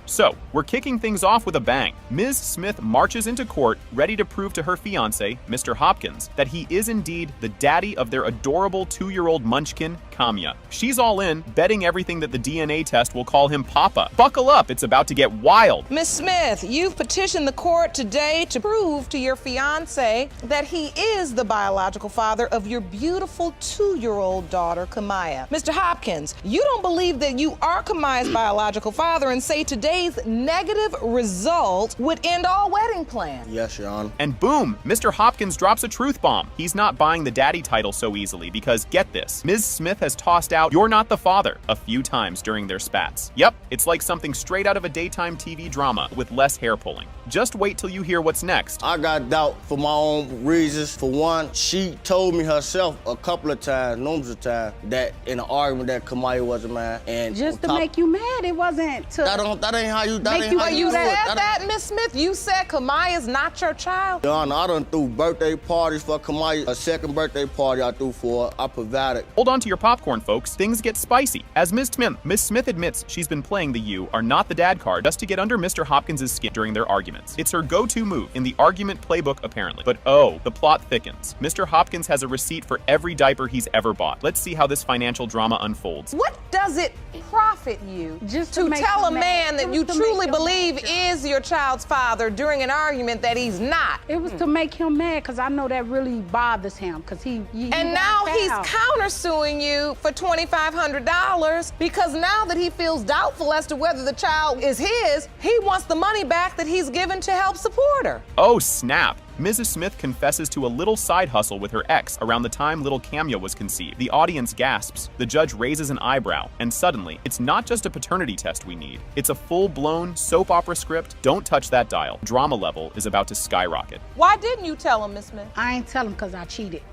So, we're kicking things off with a bang. Ms. Smith marches into court, ready to prove to her fiancé, Mr. Hopkins, that he is indeed the daddy of their adorable 2-year-old munchkin, Kamya. She's all in, betting everything that the DNA test will call him Papa. Buckle up, it's about to get wild. Miss Smith, you've petitioned the court today to prove to your fiancé that he is the biological father of your beautiful 2-year-old daughter, Kamaya. Mr. Hopkins, you don't believe that you are Kamaya's biological father and say today's negative result would end all wedding plans. Yes, Your Honor. And boom, Mr. Hopkins drops a truth bomb. He's not buying the daddy title so easily because, get this, Ms. Smith has tossed out "you're not the father" a few times during their spats. Yep, it's like something straight out of a daytime TV drama with less hair pulling. Just wait till you hear what's next. I got doubt for my own reasons. For one, she told me herself a couple of times, numerous of times, that in an argument that Kamaya wasn't mine. And just to make you mad, it wasn't to... That ain't how you do it. You said that, Miss Smith? You said Kamaya's not your child? Your Honor, I done threw birthday parties for Kamaya. A second birthday party I threw for her. I provided. Hold on to your popcorn, folks. Things get spicy. As Ms. Smith admits she's been playing the "you are not the dad" card just to get under Mr. Hopkins' skin during their arguments. It's her go-to move in the argument playbook, apparently. But oh, the plot thickens. Mr. Hopkins has a receipt for every diaper he's ever bought. Let's see how this financial drama unfolds. What does it profit you just to tell a man that you truly believe is your child's father during an argument that he's not? It was to make him mad because I know that really bothers him because he and now he's countersuing you for $2,500 because now that he feels doubtful as to whether the child is his, he wants the money back that he's given to help support her. Oh, snap. Mrs. Smith confesses to a little side hustle with her ex around the time little Camia was conceived. The audience gasps, the judge raises an eyebrow, and suddenly, it's not just a paternity test we need. It's a full-blown soap opera script. Don't touch that dial. Drama level is about to skyrocket. Why didn't you tell him, Miss Smith? I ain't tell him because I cheated.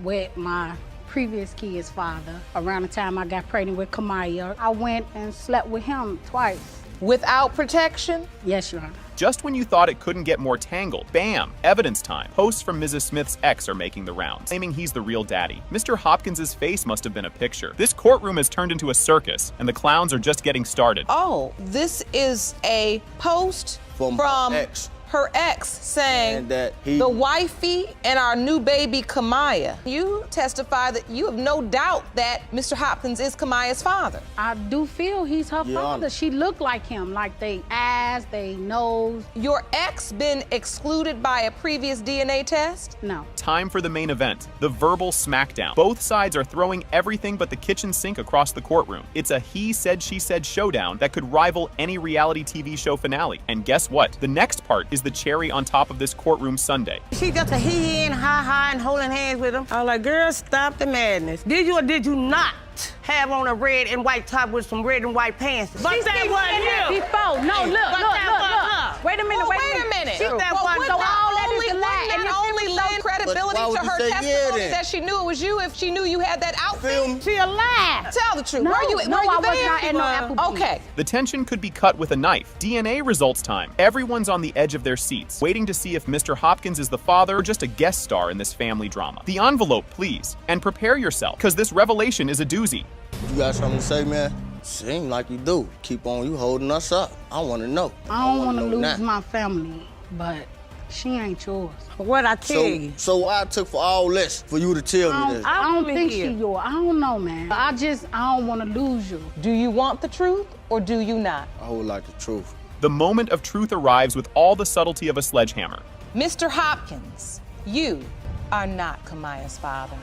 With my previous kid's father. Around the time I got pregnant with Kamaya, I went and slept with him twice. Without protection? Yes, Your Honor. Just when you thought it couldn't get more tangled, bam, evidence time. Posts from Mrs. Smith's ex are making the rounds, claiming he's the real daddy. Mr. Hopkins's face must have been a picture. This courtroom has turned into a circus, and the clowns are just getting started. Oh, this is a post from her ex saying that the wifey and our new baby Kamaya. You testify that you have no doubt that Mr. Hopkins is Kamaya's father. I do feel he's her Your father. Honor. She looked like him, like they eyes, they nose. Your ex been excluded by a previous DNA test? No. Time for the main event, the verbal smackdown. Both sides are throwing everything but the kitchen sink across the courtroom. It's a he said, she said showdown that could rival any reality TV show finale. And guess what? The next part is the cherry on top of this courtroom sundae. She got to he and ha and holding hands with him. I was like, girl, stop the madness. Did you or did you not have on a red and white top with some red and white pants? But that wasn't you. Before. No, Hey, look. Wait a minute, Wait a minute. She Well, that wouldn't one, so all that is a lie. Wouldn't that only lend credibility why would to you her say yeah testimony then? that she knew it was you if she knew you had that outfit? Feel me? She a lie. Tell the truth. No, were you I was there? not at no Applebee's. Okay. The tension could be cut with a knife. DNA results time. Everyone's on the edge of their seats, waiting to see if Mr. Hopkins is the father or just a guest star in this family drama. The envelope, please. And prepare yourself, because this revelation is a doozy. You got something to say, man? Seem like you do. Keep on you holding us up. I want to know. I don't want to lose now. my family, but she ain't yours. What I tell you? So why it took for all this for you to tell me this? I don't think she yours. I don't know, man. I don't want to lose you. Do you want the truth or do you not? I would like the truth. The moment of truth arrives with all the subtlety of a sledgehammer. Mr. Hopkins, you are not Kamaya's father.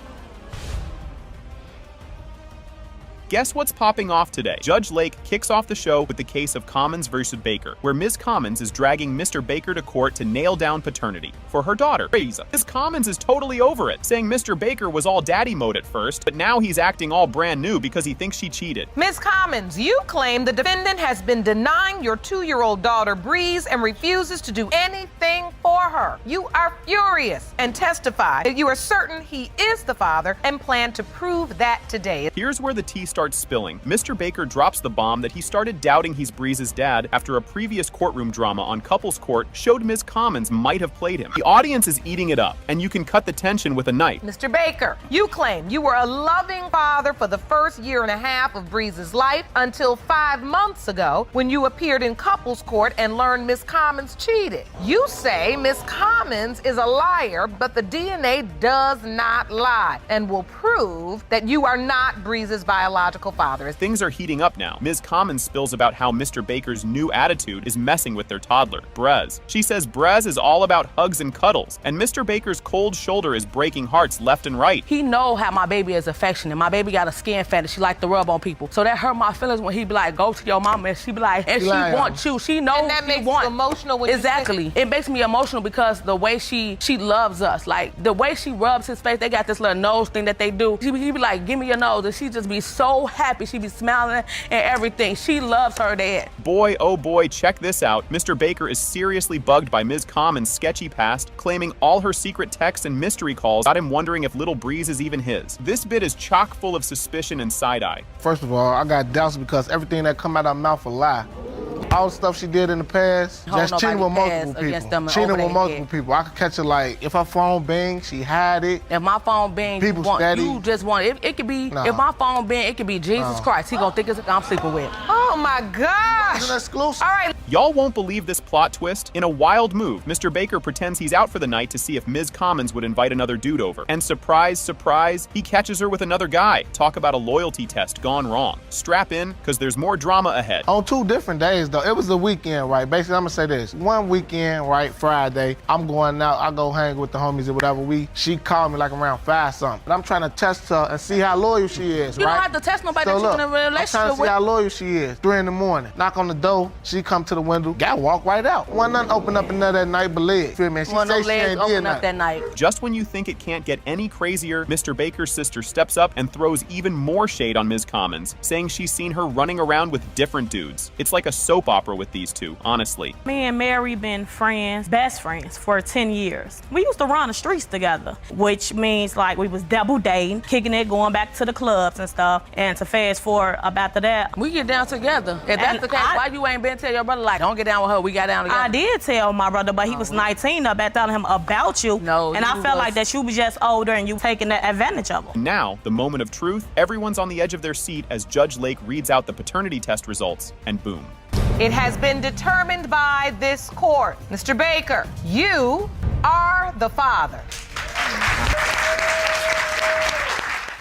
Guess what's popping off today? Judge Lake kicks off the show with the case of Commons versus Baker, where Ms. Commons is dragging Mr. Baker to court to nail down paternity for her daughter, Reza. Ms. Commons is totally over it, saying Mr. Baker was all daddy mode at first, but now he's acting all brand new because he thinks she cheated. Ms. Commons, you claim the defendant has been denying your 2-year-old daughter Breeze and refuses to do anything for her. You are furious and testify that you are certain he is the father and plan to prove that today. Here's where the tea starts spilling. Mr. Baker drops the bomb that he started doubting he's Breeze's dad after a previous courtroom drama on Couples Court showed Ms. Commons might have played him. The audience is eating it up, and you can cut the tension with a knife. Mr. Baker, you claim you were a loving father for the first 1.5 years of Breeze's life until 5 months ago when you appeared in Couples Court and learned Ms. Commons cheated. You say Ms. Commons is a liar, but the DNA does not lie and will prove that you are not Breeze's biological father. Things are heating up now. Ms. Commons spills about how Mr. Baker's new attitude is messing with their toddler, Brez. She says Brez is all about hugs and cuddles, and Mr. Baker's cold shoulder is breaking hearts left and right. He know how my baby is affectionate. My baby got a skin fetish. She like to rub on people. So that hurt my feelings when he be like, go to your mama, and she be like, and she want you. She knows and that makes you emotional when exactly. It makes me emotional because the way she loves us, like the way she rubs his face. They got this little nose thing that they do. He be like, give me your nose, and she just be so happy. She be smiling and everything. She loves her dad. Boy, oh boy, check this out. Mr. Baker is seriously bugged by Ms. Commons' sketchy past, claiming all her secret texts and mystery calls got him wondering if little Breeze is even his. This bit is chock full of suspicion and side-eye. First of all, I got doubts because everything that come out of her mouth a lie. All the stuff she did in the past, just cheating with multiple people. Cheating with multiple people. I could catch her like, if her phone bing, she hide it. If my phone bing, people you just want it. It could be, if my phone bing, it could be Jesus Christ. He gonna think it's I'm sleeping with. Oh my gosh. It's an exclusive. All right. Y'all won't believe this plot twist. In a wild move, Mr. Baker pretends he's out for the night to see if Ms. Commons would invite another dude over. And surprise, surprise, he catches her with another guy. Talk about a loyalty test gone wrong. Strap in, because there's more drama ahead. On 2 different days, though. It was a weekend, right? Basically, I'm gonna say this. One weekend, right, Friday, I'm going out, I go hang with the homies or whatever. She called me like around 5 something. But I'm trying to test her and see how loyal she is, You right? don't have to test nobody So that you're look, in a relationship I'm trying to see with. how loyal she is. 3 in the morning. Knock on the door. She come to the window. Guy walk right out. Wasn't nothing open up in there that night but leg. Feel me? And she say she ain't did nothing. Just when you think it can't get any crazier, Mr. Baker's sister steps up and throws even more shade on Ms. Commons, saying she's seen her running around with different dudes. It's like a soap opera with these two, honestly. Me and Mary been friends, best friends, for 10 years. We used to run the streets together, which means like we was double dating, kicking it, going back to the clubs and stuff. And to fast forward up after that, we get down together. If that's the case, why you ain't been tell your brother, like, don't get down with her, we got down together? I did tell my brother, but he was 19 up at telling him about you. No, and I felt like that you was just older and you taking that advantage of him. Now, the moment of truth, everyone's on the edge of their seat as Judge Lake reads out the paternity test results, and boom. It has been determined by this court. Mr. Baker, you are the father.